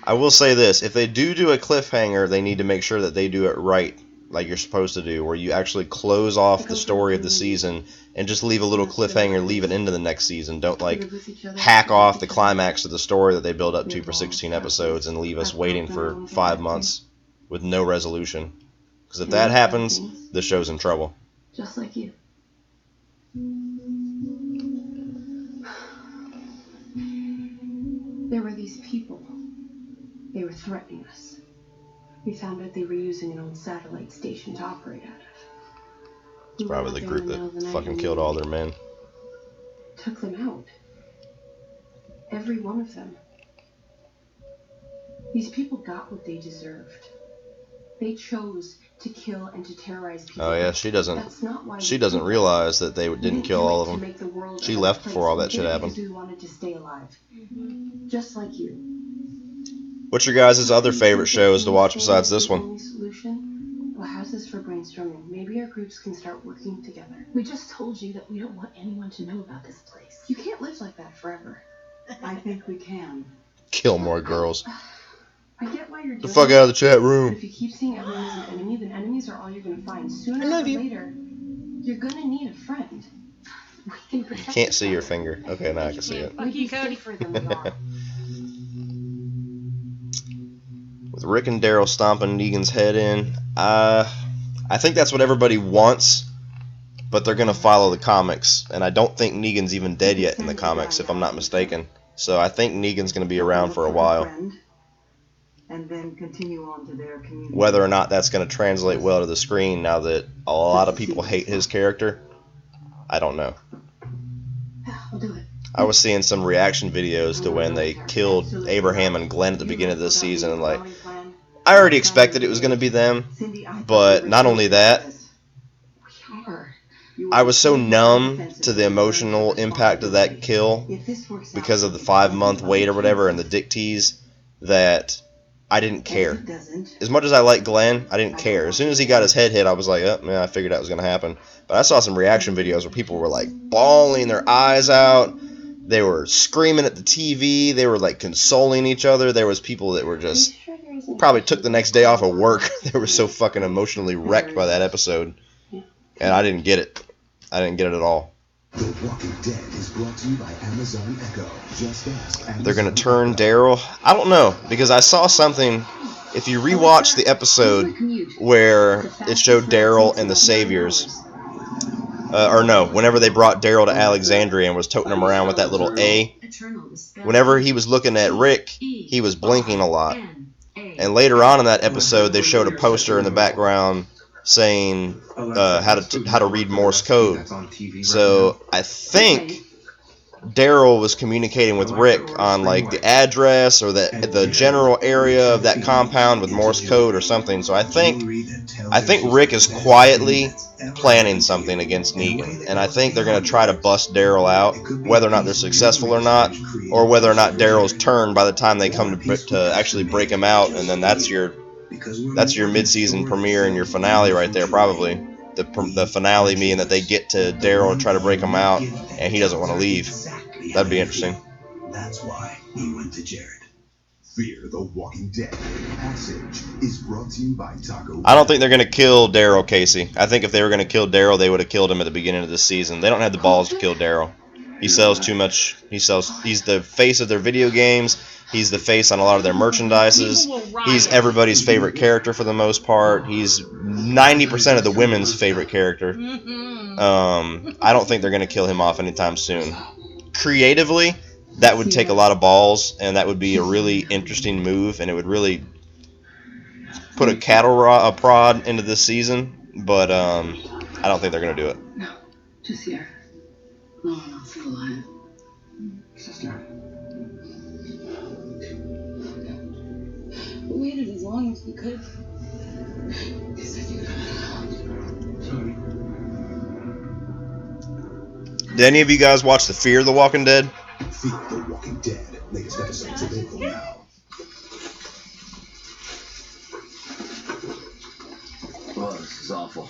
I will say this. If they do a cliffhanger, they need to make sure that they do it right, like you're supposed to do, where you actually close off the story of the season and just leave a little cliffhanger, leave it into the next season. Don't, like, hack off the climax of the story that they build up to for 16 episodes and leave us waiting for 5 months with no resolution. Because if that happens, the show's in trouble. Just like you. There were these people. They were threatening us. We found out they were using an old satellite station to operate out of. It's probably the group that fucking killed all their men. Took them out. Every one of them. These people got what they deserved. They chose to kill and to terrorize people. Oh yeah, she doesn't realize that they didn't kill all of them. She left before all that shit happened. We wanted to stay alive. Just like you. What's your guys' other favorite shows to watch besides this one? Well, how's this for brainstorming? Maybe our groups can start working together. We just told you that we don't want anyone to know about this place. You can't live like that forever. I think we can. Kill more girls. I get why you're doing The fuck out of the chat room. But if you keep seeing everyone as an enemy, then enemies are all you're gonna find. Sooner or later, you're gonna need a friend. We can protect Can't each see your other. finger. Okay, now I can see it. Fuck you, Cody. Safer than we are. With Rick and Daryl stomping Negan's head in, I think that's what everybody wants, but they're gonna follow the comics, and I don't think Negan's even dead yet in the comics, if I'm not mistaken. So I think Negan's gonna be around for a while. And then continue on to their community. Whether or not that's gonna translate well to the screen now that a lot of people hate his character, I don't know. I'll do it. I was seeing some reaction videos to when they killed Abraham and Glenn at the beginning of this season, and like, I already expected it was going to be them, but not only that, I was so numb to the emotional impact of that kill because of the 5-month wait or whatever and the dick tease that I didn't care. As much as I like Glenn, I didn't care. As soon as he got his head hit, I was like, oh, man, I figured that was going to happen. But I saw some reaction videos where people were like bawling their eyes out. They were screaming at the TV. They were like consoling each other. There was people that were just probably took the next day off of work. They were so fucking emotionally wrecked by that episode. And I didn't get it. I didn't get it at all. The Walking Dead is brought to you by Amazon Echo. Just ask Amazon. They're going to turn Daryl. I don't know, because I saw something. If you rewatch the episode where it showed Daryl and the Saviors, or no, whenever they brought Daryl to Alexandria and was toting him around with that little A, whenever he was looking at Rick, he was blinking a lot. And later on in that episode, they showed a poster in the background saying how to read Morse code. So I think Daryl was communicating with Rick on like the address or the general area of that compound with Morse code or something. So I think Rick is quietly planning something against Negan, and I think they're going to try to bust Daryl out, whether or not they're successful or not, or whether or not Daryl's turn by the time they come to actually break him out, and then that's your mid-season premiere and your finale right there, probably. The finale meaning that they get to Daryl and try to break him out, and he doesn't want to leave. That'd be interesting. That's why he went to Jared. Fear the Walking Dead. Passage is brought to you by Taco Bell. I don't think they're going to kill Daryl, Casey. I think if they were going to kill Daryl, they would have killed him at the beginning of the season. They don't have the balls to kill Daryl. He sells too much. He's the face of their video games. He's the face on a lot of their merchandises. He's everybody's favorite character for the most part. He's 90% of the women's favorite character. I don't think they're going to kill him off anytime soon. Creatively, that would take a lot of balls, and that would be a really interesting move, and it would really put a cattle prod into this season. But I don't think they're going to do it. No, just here. No one else is alive. Sister. We waited as long as we could. You said you would. Sorry. Did any of you guys watch the Fear the Walking Dead? Fear the Walking Dead. Latest episodes available now. Oh, this is awful.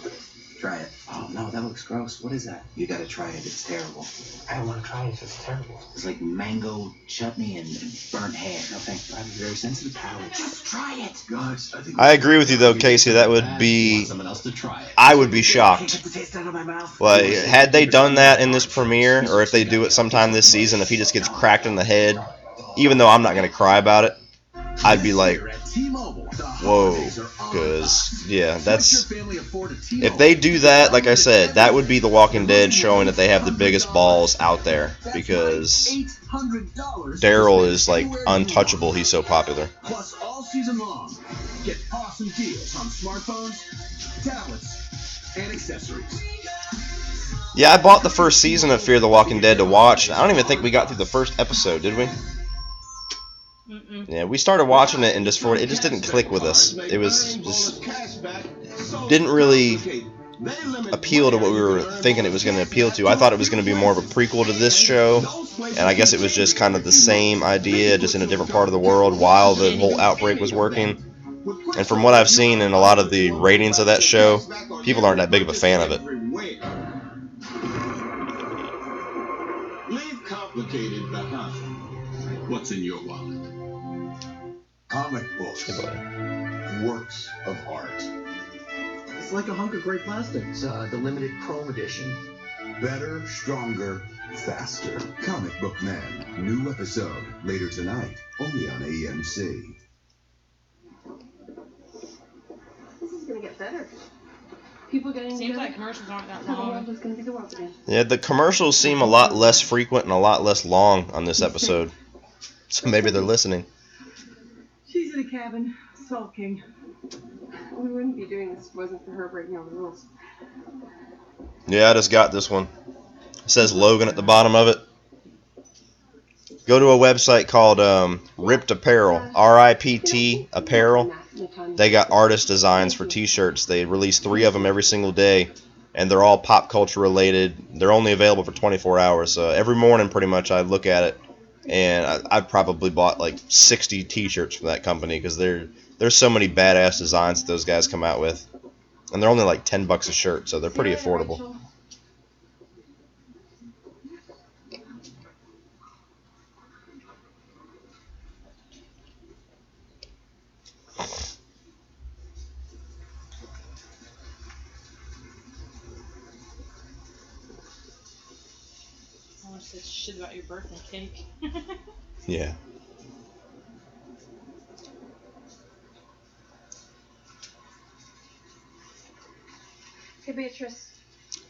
Try it. Oh, no, that looks gross. What is that? You gotta try it. It's terrible. I don't want to try it. It's terrible. It's like mango chutney and burnt hair. No, thank you. I have a very sensitive palate. Just try it. Guys, I think I agree with you, though, Casey. That would be... Someone else to try it. I would be shocked. Get the taste out of my mouth. Like, had they done that in this premiere, or if they do it sometime this season, if he just gets cracked in the head, even though I'm not going to cry about it, I'd be like, whoa, because, yeah, that's... If they do that, like I said, that would be The Walking Dead showing that they have the biggest balls out there, because Daryl is, like, untouchable. He's so popular. Plus, all season long, get awesome deals on smartphones, tablets, and accessories. Yeah, I bought the first season of Fear the Walking Dead to watch. I don't even think we got through the first episode, did we? Yeah, we started watching it and it just didn't click with us. It was just didn't really appeal to what we were thinking it was going to appeal to. I thought it was going to be more of a prequel to this show, and I guess it was just kind of the same idea, just in a different part of the world while the whole outbreak was working. And from what I've seen in a lot of the ratings of that show, people aren't that big of a fan of it. leave complicated behind. What's in your wallet? Comic books. Works of art. It's like a hunk of great plastic. It's the limited chrome edition. Better, stronger, faster. Comic Book Man. New episode later tonight, only on AMC. This is gonna get better. People getting Seems together. like commercials aren't that So the long. world is gonna be the world again. Yeah, the commercials seem a lot less frequent and a lot less long on this episode. So maybe they're listening. She's in a cabin, sulking. We wouldn't be doing this if it wasn't for her breaking all the rules. Yeah, I just got this one. It says Logan at the bottom of it. Go to a website called Ripped Apparel, RIPT Apparel. They got artist designs for t-shirts. They release 3 of them every single day, and they're all pop culture related. They're only available for 24 hours, so every morning pretty much I look at it, and I've probably bought like 60 t-shirts from that company because there's so many badass designs that those guys come out with, and they're only like $10 a shirt, so they're pretty affordable. I want to say shit about your birthday cake. Yeah. Hey, Beatrice.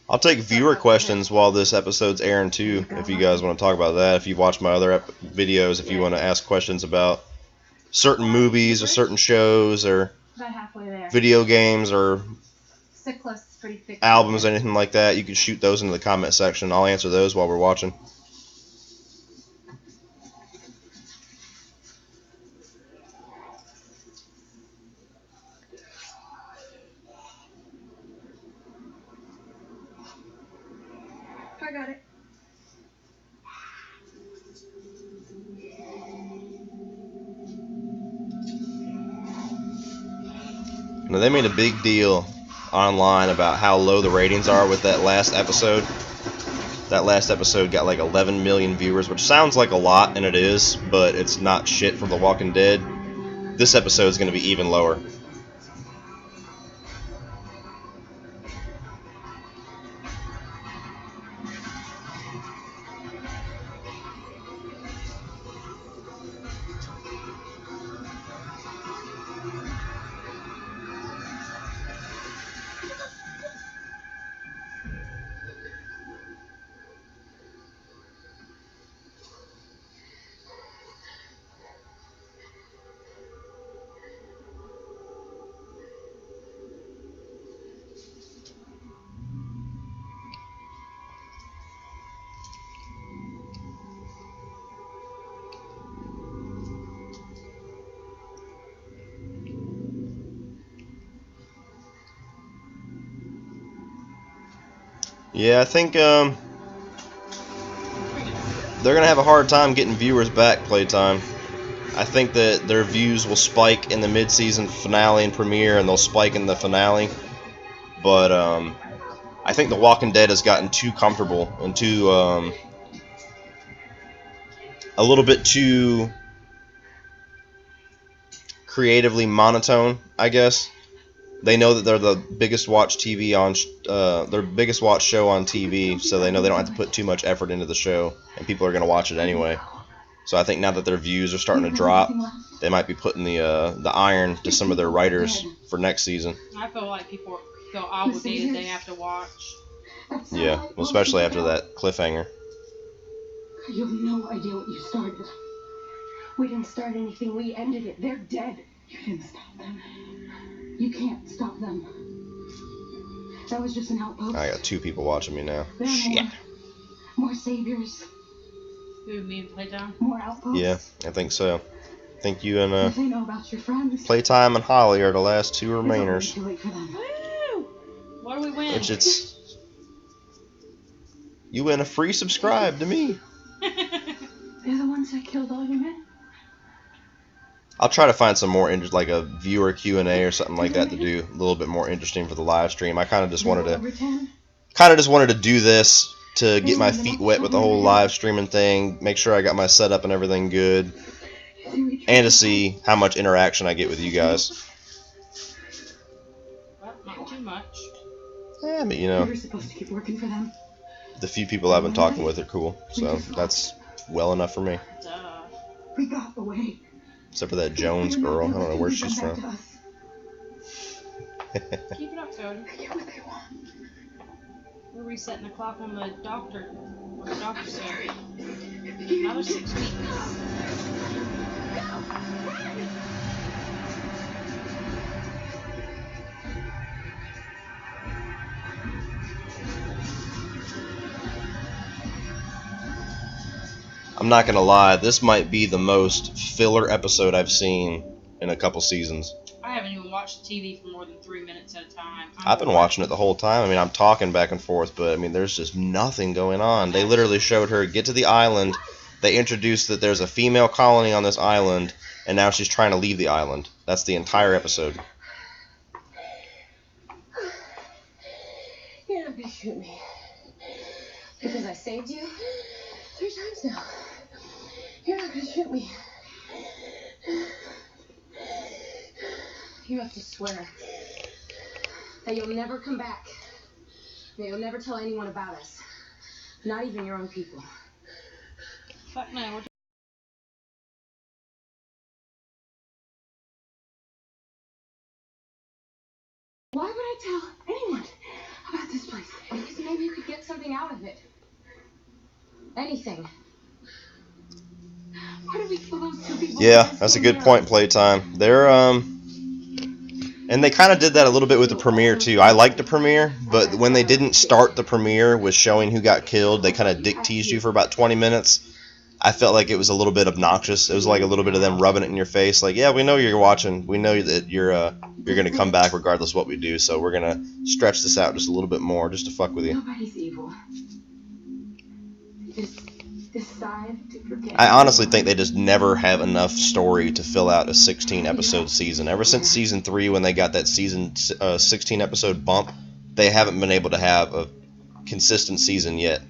I'll take viewer questions while this episode's airing too, if you guys want to talk about that. If you watch my other videos, if you want to ask questions about certain movies or certain shows or About halfway there. video games or Stick close, it's pretty thick. albums, anything like that, you can shoot those into the comment section. I'll answer those while we're watching. I got it. Now, they made a big deal online about how low the ratings are with that last episode. That last episode got like 11 million viewers, which sounds like a lot, and it is, but it's not shit for The Walking Dead. This episode is going to be even lower. Yeah, I think they're going to have a hard time getting viewers back, Playtime. I think that their views will spike in the mid-season finale and premiere, and they'll spike in the finale. But I think The Walking Dead has gotten too comfortable and too a little bit too creatively monotone, I guess. They know that they're the biggest watched TV on their biggest watched show on TV, so they know they don't have to put too much effort into the show, and people are going to watch it anyway. So I think now that their views are starting to drop, they might be putting the iron to some of their writers for next season. I feel like people feel obligated they have to watch. Yeah, well, especially after that cliffhanger. You have no idea what you started. We didn't start anything, we ended it. They're dead. You didn't stop them. You can't stop them. That was just an outpost. I got 2 people watching me now. There are Shit. more saviors. Who, me and Playtime? More outposts. Yeah, I think so. I think you and If they know about your friends. Playtime and Holly are the last 2 remainers. It's already too late for them. Woo! What do we win? Which it's... You win a free subscribe to me. They're the ones that killed all your men. I'll try to find some more like a viewer Q&A or something like that to do a little bit more interesting for the live stream. I kind of just wanted to do this to get my feet wet with the whole live streaming thing, make sure I got my setup and everything good, and to see how much interaction I get with you guys. Well, not too much. Yeah, but you know, You're supposed to keep working for them. the few people I've been talking with are cool, so that's well enough for me. Duh. We got away. Except for that Jones girl, I don't know where she's from. Keep it up, Cody. They get what they want. We're resetting the clock on the doctor. What the doctor said. Another 6 weeks. I'm not gonna lie, this might be the most filler episode I've seen in a couple seasons. I haven't even watched TV for more than 3 minutes at a time. I've been watching it the whole time. I mean, I'm talking back and forth, but I mean, there's just nothing going on. They literally showed her get to the island. They introduced that there's a female colony on this island, and now she's trying to leave the island. That's the entire episode. You're not gonna shoot me. Because I saved you 3 times now. You're not gonna shoot me. You have to swear that you'll never come back. That you'll never tell anyone about us. Not even your own people. Fuck no. Why would I tell anyone about this place? Because maybe you could get something out of it. Anything. Why did we kill those 2 people? Yeah, that's a good point, Playtime. They're, and they kind of did that a little bit with the premiere, too. I liked the premiere, but when they didn't start the premiere with showing who got killed, they kind of dick teased you for about 20 minutes. I felt like it was a little bit obnoxious. It was like a little bit of them rubbing it in your face. Like, yeah, we know you're watching. We know that you're going to come back regardless of what we do, so we're going to stretch this out just a little bit more just to fuck with you. Nobody's evil. Just decide to forget. I honestly think they just never have enough story to fill out a 16-episode season. Ever since Season 3, when they got that season 16-episode bump, they haven't been able to have a consistent season yet.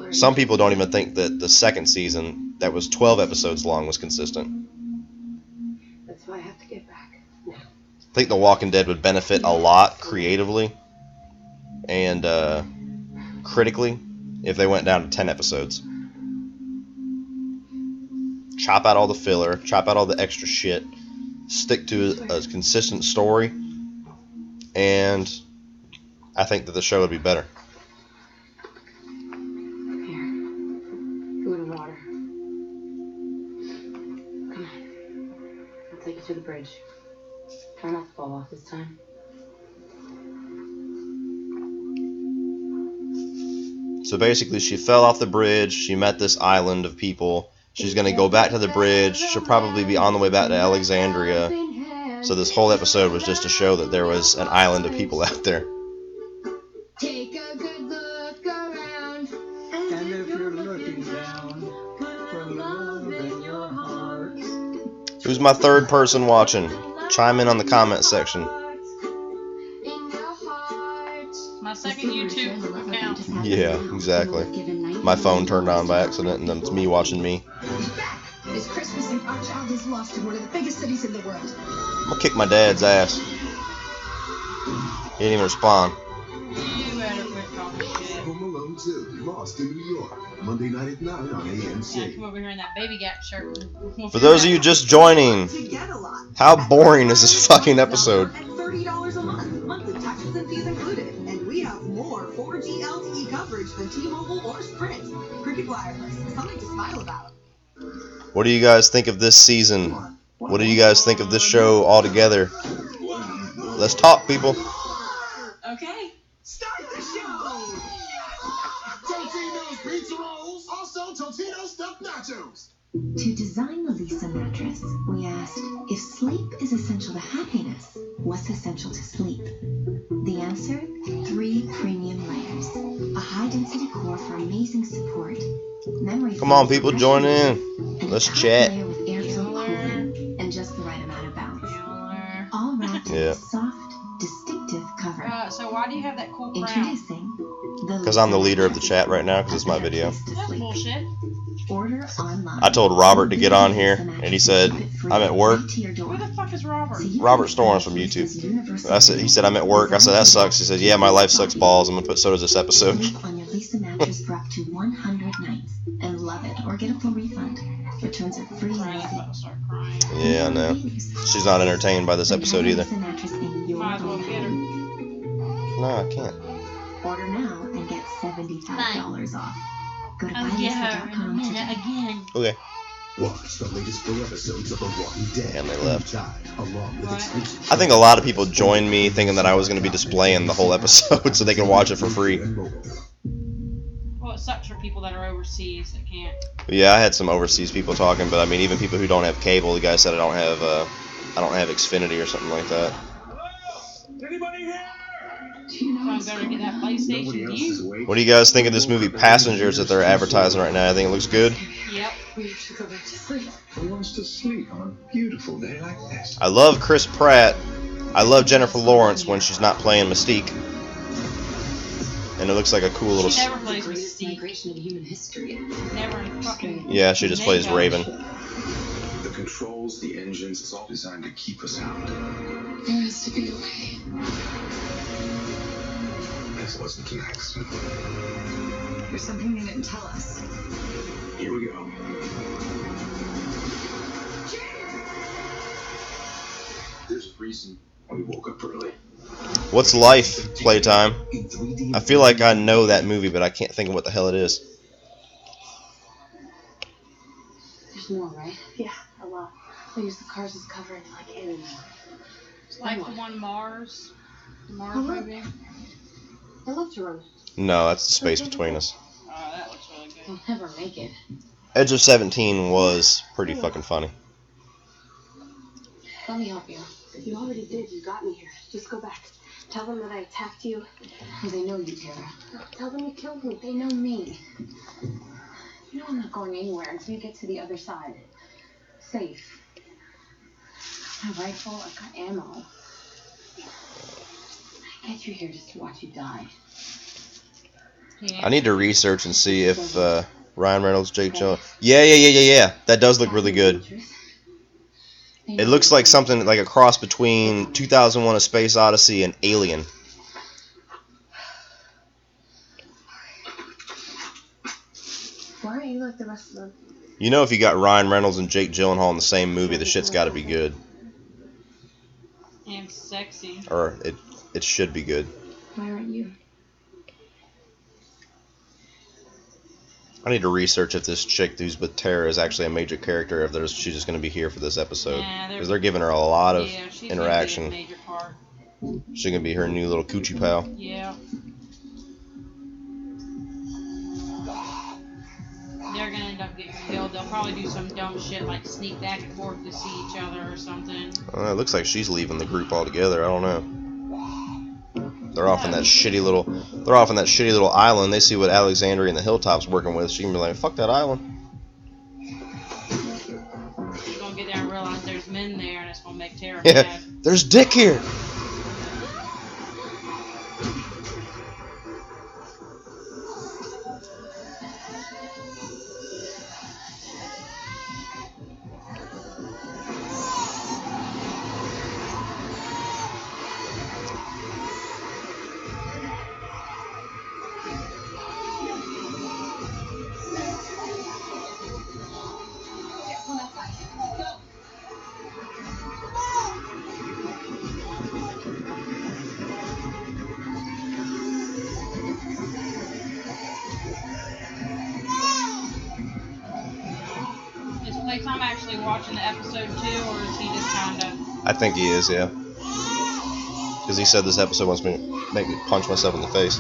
Some people don't even think that the second season, that was 12 episodes long, was consistent. That's why I have to get back. I think The Walking Dead would benefit a lot creatively and critically if they went down to 10 episodes. Chop out all the filler, chop out all the extra shit, stick to a consistent story, and I think that the show would be better. Food and water. Come on. I'll take you to the bridge. Try not to fall off this time. So basically, she fell off the bridge. She met this island of people. She's going to go back to the bridge. She'll probably be on the way back to Alexandria. So this whole episode was just to show that there was an island of people out there. Take a good look around. And if you're looking down, put love in your heart. Who's my third person watching? Chime in on the comment section. My second YouTube account. Yeah, exactly. My phone turned on by accident, and then it's me watching me. It's Christmas and our child is lost in one of the biggest cities in the world. I'm gonna kick my dad's ass. He didn't even respond. You better quit talking shit. Home Alone 2, Lost in New York, Monday night at 9 on Yeah, AMC. come over here in that baby gap shirt. For those of you just joining, how boring is this fucking episode? At $30 a month, monthly taxes and fees included. And we have more 4G LTE coverage than T-Mobile or Sprint. Cricket Wireless, something to smile about. What do you guys think of this season? What do you guys think of this show altogether? Let's talk, people. Okay, start the show! Totino's pizza rolls, also Totino's stuffed nachos. To design the Lisa mattress, we asked, if sleep is essential to happiness, what's essential to sleep? The answer? 3 premium layers. A high-density core for amazing support. Memory. Come on, people, join in. Let's chat. Layer with air-filled cooling and just the right amount of bounce. All wrapped in Yeah. a soft, distinctive cover. So why do you have that cool crown? Introducing the Because I'm the Lisa leader of the mattress. chat right now, because it's my video. That's bullshit. Order online. I told Robert to get on here, and he said, I'm at work. Who the fuck is Robert? Robert Storms from YouTube. He said, I'm at work. I said, that sucks. He said, yeah, my life sucks balls. I'm going to put, so does this episode. Live on your Lisa mattress for up to 100 nights and love it, or get a full refund. Returns are free and easy. Yeah, I know. She's not entertained by this episode either. Might as well get her. No, I can't. Order now and get $75 off. Go to I'll get her in a buylisa.com minute today. again. Okay. Watch the latest 4 episodes of The Walking Dead. And they left. Along with exclusive I think a lot of people joined me thinking that I was going to be displaying the whole episode so they can watch it for free. Well, it sucks for people that are overseas that can't. Yeah, I had some overseas people talking, but I mean, even people who don't have cable. The guy said I don't have Xfinity or something like that. I'm going to get that PlayStation View. What do you guys think of this movie Passengers that they're advertising right now? I think it looks good. Yep. We should go back to sleep. Who wants to sleep on a beautiful day like this? I love Chris Pratt. I love Jennifer Lawrence when she's not playing Mystique. And it looks like a cool little... She never plays Greatest Mystique. migration in human history. Never in fucking... Yeah, she just plays Raven. The controls, the engines, it's all designed to keep us out. There has to be a way. This wasn't an accident. There's something they didn't tell us. Here we go. There's a reason why we woke up early. What's Life playtime? I feel like I know that movie, but I can't think of what the hell it is. There's more, right? Yeah, a lot. They use the cars as cover and like anymore. It's like the one Mars. The Mars Uh-huh. movie. I love to run. No, that's The Space Between Us. Oh, that looks really good. I'll never make it. Edge of 17 was pretty fucking funny. Let me help you. You already did. You got me here. Just go back. Tell them that I attacked you. Because they know you, Tara. Tell them you killed me. They know me. You know I'm not going anywhere until you get to the other side. Safe. I've got my rifle. I've got ammo. I get you here just to watch you die. I need to research and see if Ryan Reynolds, Jake Gyllenhaal... Yeah. That does look really good. It looks like something like a cross between 2001: A Space Odyssey and Alien. Why aren't you like the rest of them? You know, if you got Ryan Reynolds and Jake Gyllenhaal in the same movie, the shit's got to be good. And sexy. Or it should be good. Why aren't you? I need to research if this chick who's with Tara is actually a major character, if she's just going to be here for this episode. Because they're giving her a lot of interaction. She's major part. She's going to be her new little coochie pal. Yeah. They're going to end up getting killed. They'll probably do some dumb shit like sneak back and forth to see each other or something. It looks like she's leaving the group altogether. I don't know. They're off in that shitty little island. They see what Alexandria and the Hilltop's working with. She can be like, fuck that island. She's gonna get there and realize there's men there, and it's gonna make Tara Yeah, mad. there's Dick here. Is Playtime actually watching the episode too, or is he just kinda... I think he is, yeah. Because he said this episode wants me to make me punch myself in the face.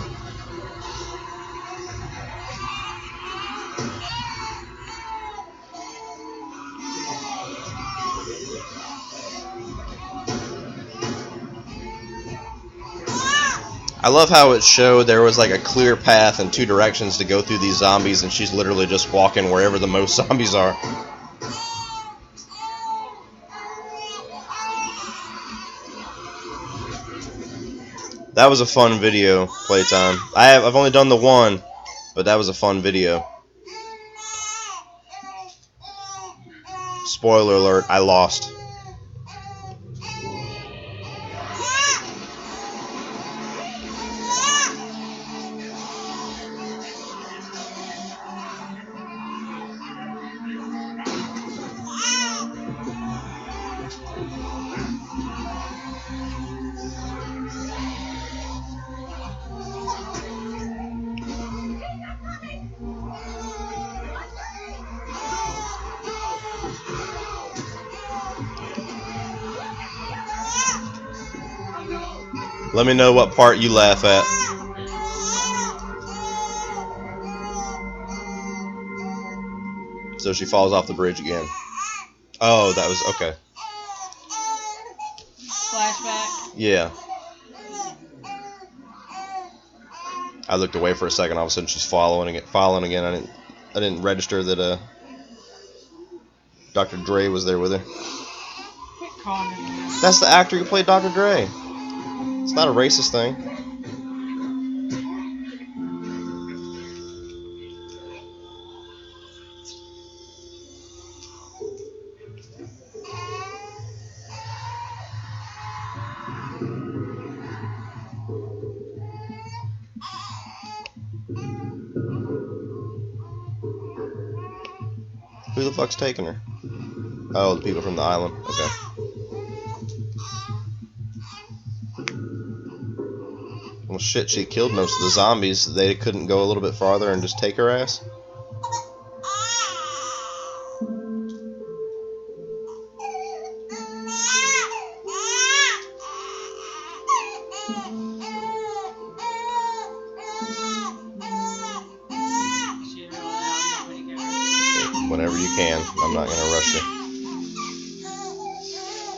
I love how it showed there was like a clear path in two directions to go through these zombies, and she's literally just walking wherever the most zombies are. That was a fun video, Playtime. I've only done the one, but that was a fun video. Spoiler alert, I lost. Let me know what part you laugh at. So she falls off the bridge again. Oh, that was okay. Flashback. Yeah. I looked away for a second. All of a sudden, she's following again. I didn't register that Dr. Dre was there with her. That's the actor who played Dr. Dre. It's not a racist thing. Who the fuck's taking her? Oh, the people from the island. Okay. Well, shit, she killed most of the zombies. They couldn't go a little bit farther and just take her ass? Whenever you can. I'm not going to rush you.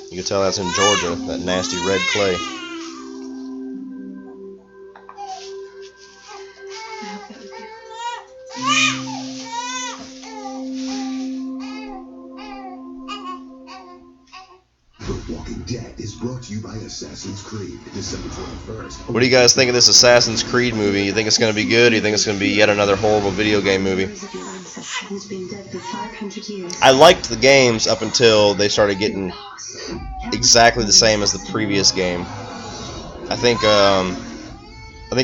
You can tell that's in Georgia, that nasty red clay. Brought to you by Assassin's Creed, December 21st. What do you guys think of this Assassin's Creed movie? You think it's going to be good? Or you think it's going to be yet another horrible video game movie? I liked the games up until they started getting exactly the same as the previous game. I think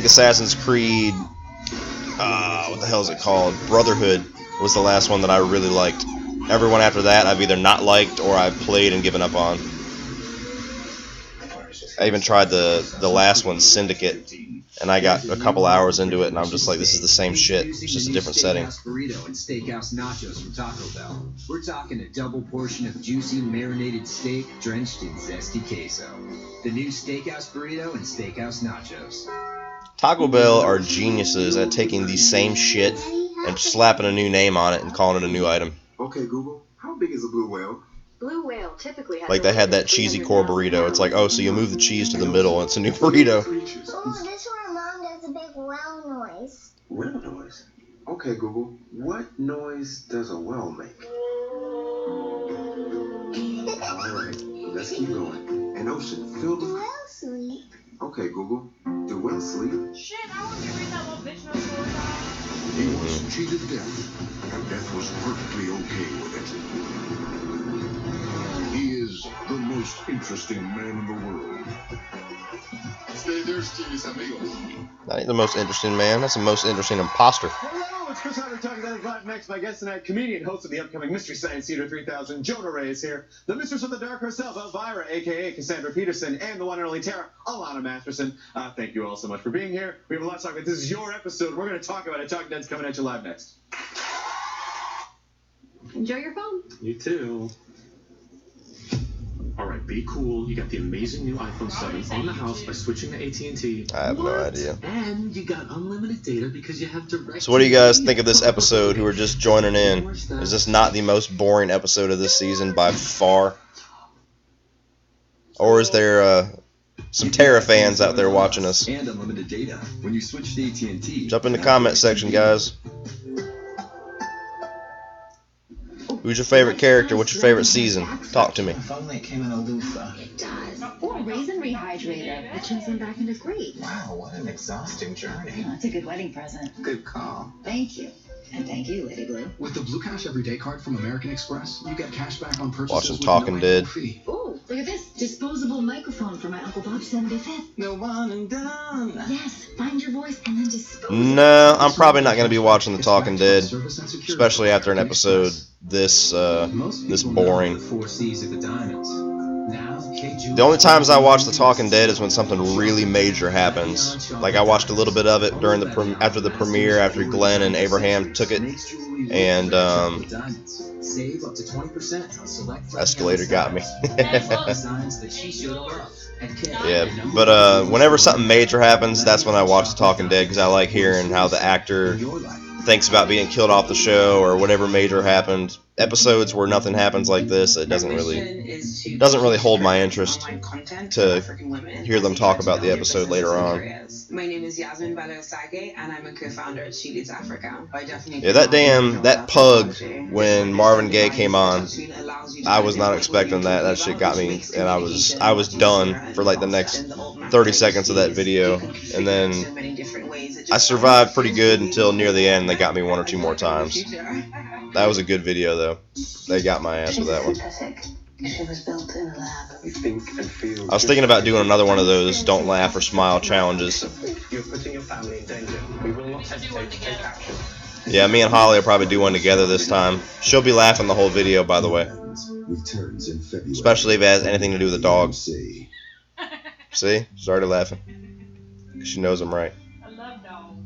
Assassin's Creed, what the hell is it called? Brotherhood was the last one that I really liked. Everyone after that I've either not liked or I've played and given up on. I even tried the last one, Syndicate, and I got a couple hours into it, and I'm just like, this is the same shit. It's just a different setting. Burrito and steakhouse nachos from Taco Bell. We're talking a double portion of juicy marinated steak drenched in zesty queso. The new steakhouse burrito and steakhouse nachos. Taco Bell are geniuses at taking the same shit and slapping a new name on it and calling it a new item. Okay, Google, how big is a blue whale? Blue whale typically has Like they had that cheesy core burrito. It's like, oh, so you move the cheese to the middle and it's a new burrito. Oh, this one Mom does a big whale noise. Whale noise? Okay, Google, what noise does a whale make? Alright, let's keep going. An ocean filled with... Whale sleep. Okay, Google, do whales sleep? Shit, I want to read that little bitch no story time. He once cheated death, and death was perfectly okay with it. He is the most interesting man in the world. Stay thirsty, mis amigos. That ain't the most interesting man. That's the most interesting imposter. Hello, it's Chris Hunter talking about Live Next. My guest tonight, comedian, host of the upcoming Mystery Science Theater 3000, Jonah Ray is here. The Mistress of the Dark herself, Elvira, a.k.a. Cassandra Peterson, and the one and only Tara, Alana Masterson. Thank you all so much for being here. We have a lot to talk about. This is your episode. We're going to talk about it. Talking Dead's coming at you live next. Enjoy your phone. You too. Alright, be cool. You got the amazing new iPhone 7 on the house by switching to AT&T. I have no idea. And you got unlimited data because you have direct... So what do you guys think of this episode who are just joining in? Is this not the most boring episode of this season by far? Or is there some Terra fans out there watching us? And unlimited data when you switch to AT&T. Jump in the comment section, guys. Who's your favorite character? What's your favorite season? Talk to me. If only it came in a loofah. It does. Or raisin rehydrator. It turns them back into great. Wow, what an exhausting journey. Oh, it's a good wedding present. Good call. Thank you. And thank you, Lady Blue. With the Blue Cash Everyday card from American Express, you get cash back on purchases Watching with Talking no Dead. annual fee. Ooh, look at this. Disposable microphone for my Uncle Bob's 75th. No one and done. Yes, find your voice and then dispose it. No, I'm probably not going to be watching The Talking Dead, especially after an episode this boring. Four C's of the diamonds. Now, The only times I watch The Talking Dead is when something really major happens. Like I watched a little bit of it during after the premiere, after Glenn and Abraham took it, and save up to 20% on select escalator got me. designs that she should love. Yeah, but whenever something major happens, that's when I watch The Talking Dead, because I like hearing how the actor thinks about being killed off the show or whatever major happened. Episodes where nothing happens like this, it doesn't really hold my interest to hear them talk about the episode later on. My name is Yasmin Baloyasage, and I'm a co-founder at She Leads Africa. Yeah, that pug when Marvin Gaye came on, I was not expecting that. That shit got me, and I was done for like the next 30 seconds of that video, and then I survived pretty good until near the end. They got me one or two more times. That was a good video though. They got my ass with that one. She was built in a lab. You think and feel. I was thinking about doing another one of those don't laugh or smile challenges. You're putting your family in danger. We will not hesitate to take action. Yeah, me and Holly will probably do one together this time. She'll be laughing the whole video, by the way. Especially if it has anything to do with the dog. See? Started laughing. She knows I'm right. I love dogs.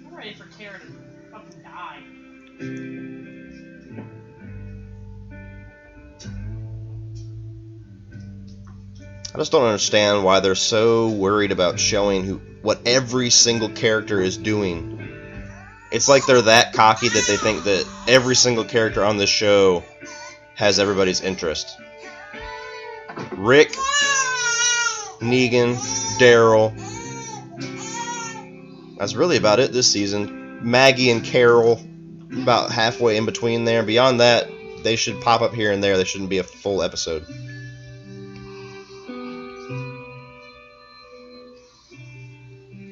I'm ready for Tara to fucking die. I just don't understand why they're so worried about showing what every single character is doing. It's like they're that cocky that they think that every single character on this show has everybody's interest. Rick, Negan, Daryl. That's really about it this season. Maggie and Carol, about halfway in between there. Beyond that, they should pop up here and there. They shouldn't be a full episode.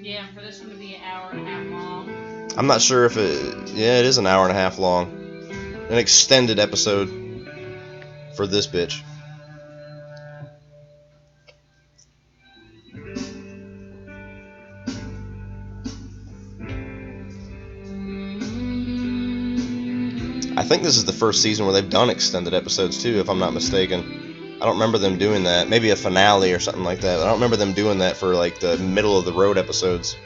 Yeah, for this one to be an hour and a half long. I'm not sure if it... Yeah, it is an hour and a half long. An extended episode for this bitch. I think this is the first season where they've done extended episodes too, if I'm not mistaken. I don't remember them doing that. Maybe a finale or something like that. I don't remember them doing that for like the middle of the road episodes.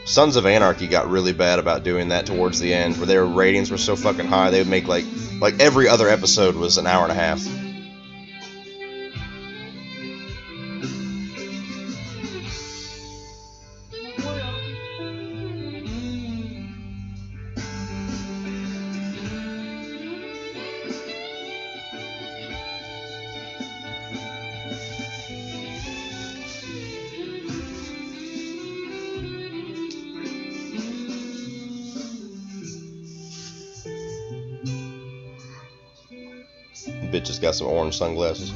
Sons of Anarchy got really bad about doing that towards the end, where their ratings were so fucking high they would make like every other episode was an hour and a half. Bitch has got some orange sunglasses.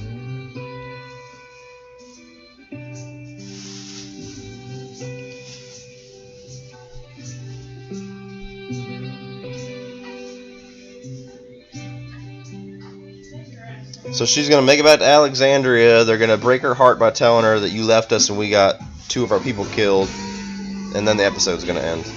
So she's gonna make it back to Alexandria. They're gonna break her heart by telling her that you left us and we got 2 of our people killed, and then the episode's gonna end.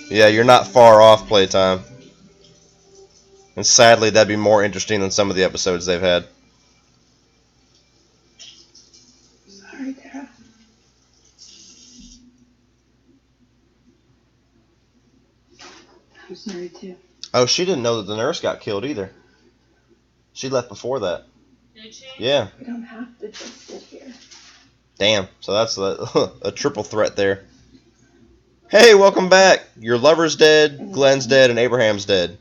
Yeah, you're not far off, Playtime. And sadly, that'd be more interesting than some of the episodes they've had. Sorry, Tara. I'm sorry, too. Oh, she didn't know that the nurse got killed either. She left before that. Did she? Yeah. We don't have to just sit here. Damn. So that's a triple threat there. Hey, welcome back. Your lover's dead, Glenn's dead, and Abraham's dead.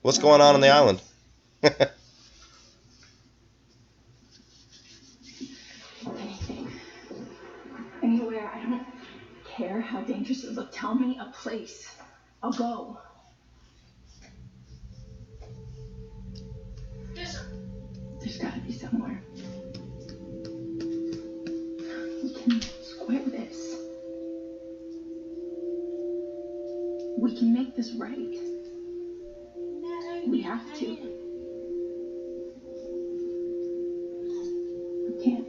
What's going on the island? Anything. Anywhere. I don't care how dangerous it looks. Tell me a place. I'll go. There's gotta be somewhere. We can square this. We can make this right. We have to. We can't.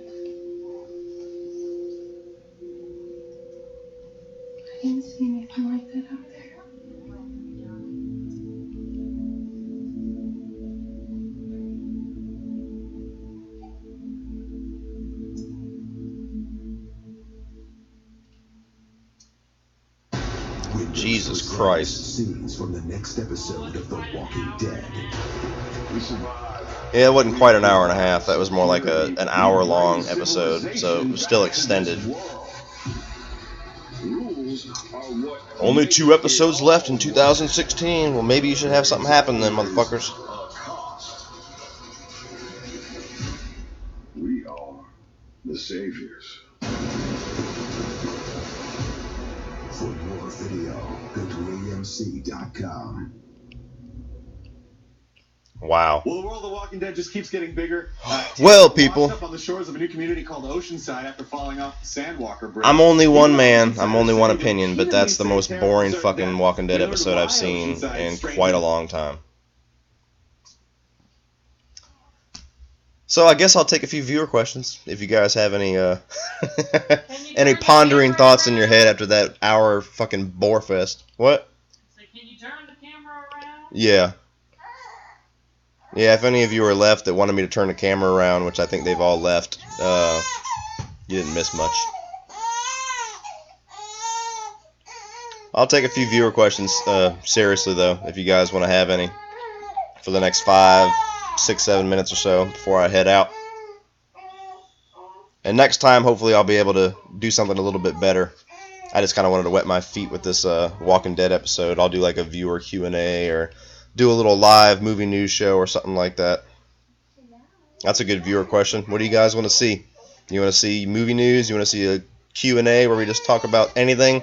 I didn't see anything like that out there. Jesus Christ. Scenes from the next episode of The Walking Dead. We survived. Yeah, it wasn't quite an hour and a half. That was more like an hour-long episode, so it was still extended. Only 2 episodes left in 2016. Well, maybe you should have something happen then, motherfuckers. We are the saviors. For more video, go to amc.com. Wow. Well, the world of The Walking Dead just keeps getting bigger. Well, people, Up on the shores of a new community called Oceanside after falling off the Sandwalker Bridge. I'm only one man, I'm only one opinion, but that's the most boring fucking Walking Dead episode I've seen in quite a long time. So I guess I'll take a few viewer questions if you guys have any any pondering thoughts in your head after that hour fucking bore fest. What? So can you turn the camera around? Yeah. Yeah, if any of you are left that wanted me to turn the camera around, which I think they've all left, you didn't miss much. I'll take a few viewer questions seriously, though, if you guys want to have any for the next 5, 6, 7 minutes or so before I head out. And next time, hopefully, I'll be able to do something a little bit better. I just kind of wanted to wet my feet with this Walking Dead episode. I'll do like a viewer Q&A or do a little live movie news show or something like that. That's a good viewer question. What do you guys want to see? You want to see movie news? You want to see a Q&A where we just talk about anything?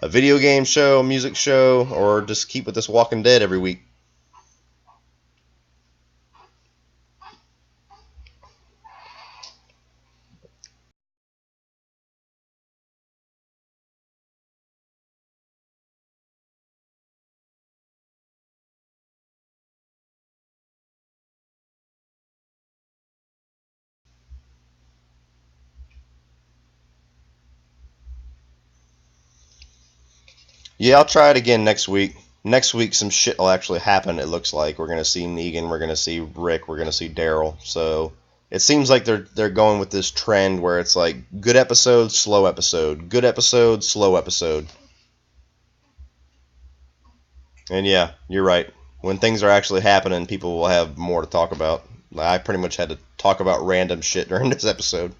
A video game show, a music show, or just keep with this Walking Dead every week? Yeah, I'll try it again next week. Next week, some shit will actually happen, it looks like. We're going to see Negan, we're going to see Rick, we're going to see Daryl. So it seems like they're going with this trend where it's like good episode, slow episode, good episode, slow episode. And yeah, you're right. When things are actually happening, people will have more to talk about. I pretty much had to talk about random shit during this episode.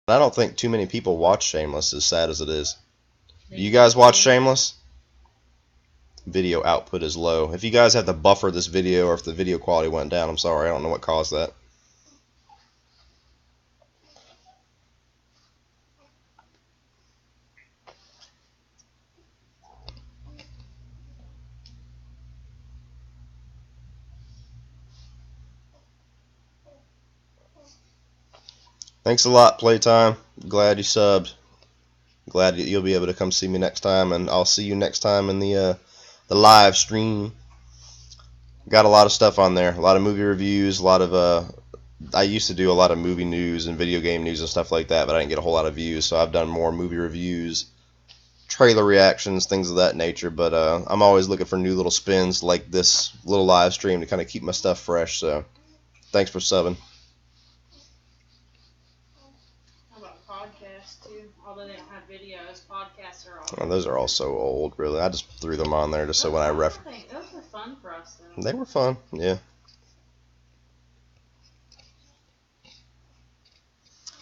I don't think too many people watch Shameless, as sad as it is. Do you guys watch Shameless? Video output is low. If you guys have to buffer this video or if the video quality went down, I'm sorry. I don't know what caused that. Thanks a lot, Playtime. Glad you subbed. Glad you'll be able to come see me next time, and I'll see you next time in the live stream. Got a lot of stuff on there. A lot of movie reviews, a lot of I used to do a lot of movie news and video game news and stuff like that, but I didn't get a whole lot of views, so I've done more movie reviews, trailer reactions, things of that nature, but I'm always looking for new little spins like this little live stream to kind of keep my stuff fresh, so thanks for subbing. How about a podcast? podcasts too, although they don't have videos. Podcasts are all. Oh, those are all so old, really. I just threw them on there just so when I Those were fun for us, though. They were fun, yeah.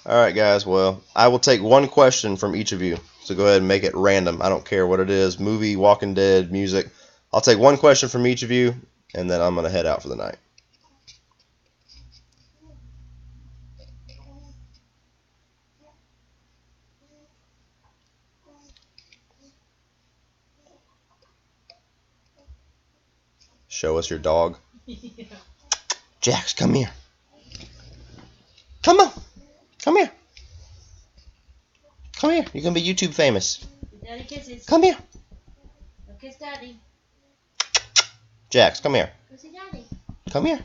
Alright, guys, well, I will take one question from each of you. So go ahead and make it random. I don't care what it is. Movie, Walking Dead, music. I'll take one question from each of you, and then I'm going to head out for the night. Show us your dog. Yeah. Jax, come here. Come on. Come here. Come here. You're going to be YouTube famous. Daddy kisses. Come here. Go kiss Daddy. Jax, come here. Go see Daddy. Come here.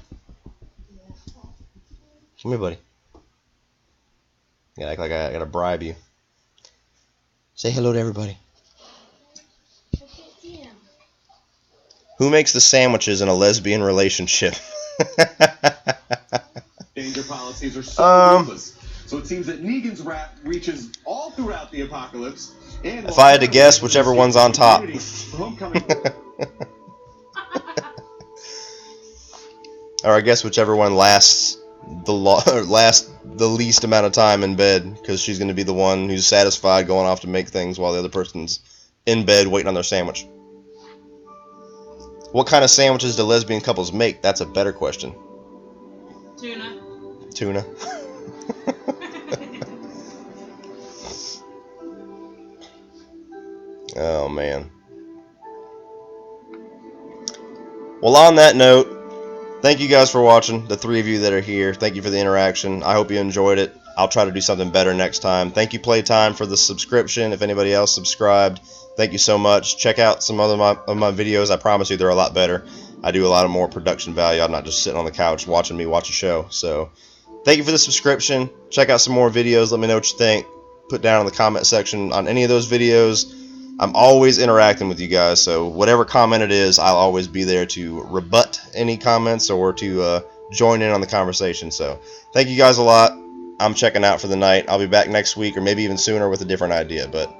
Come here, buddy. You gotta act like I gotta bribe you. Say hello to everybody. I can't see him. Who makes the sandwiches in a lesbian relationship? Danger policies are so ruthless. So it seems that Negan's rap reaches all throughout the apocalypse. And if I had to guess, whichever one's on top. Or I guess whichever one lasts the least amount of time in bed, because she's going to be the one who's satisfied going off to make things while the other person's in bed waiting on their sandwich. What kind of sandwiches do lesbian couples make? That's a better question. Tuna. Tuna. Oh, man. Well, on that note, thank you guys for watching, the three of you that are here. Thank you for the interaction. I hope you enjoyed it. I'll try to do something better next time. Thank you, Playtime, for the subscription. If anybody else subscribed, thank you so much. Check out some other of my videos. I promise you they're a lot better. I do a lot of more production value. I'm not just sitting on the couch watching me watch a show. So thank you for the subscription. Check out some more videos. Let me know what you think. Put down in the comment section on any of those videos. I'm always interacting with you guys, so whatever comment it is, I'll always be there to rebut any comments or to join in on the conversation. So thank you guys a lot. I'm checking out for the night. I'll be back next week or maybe even sooner with a different idea, but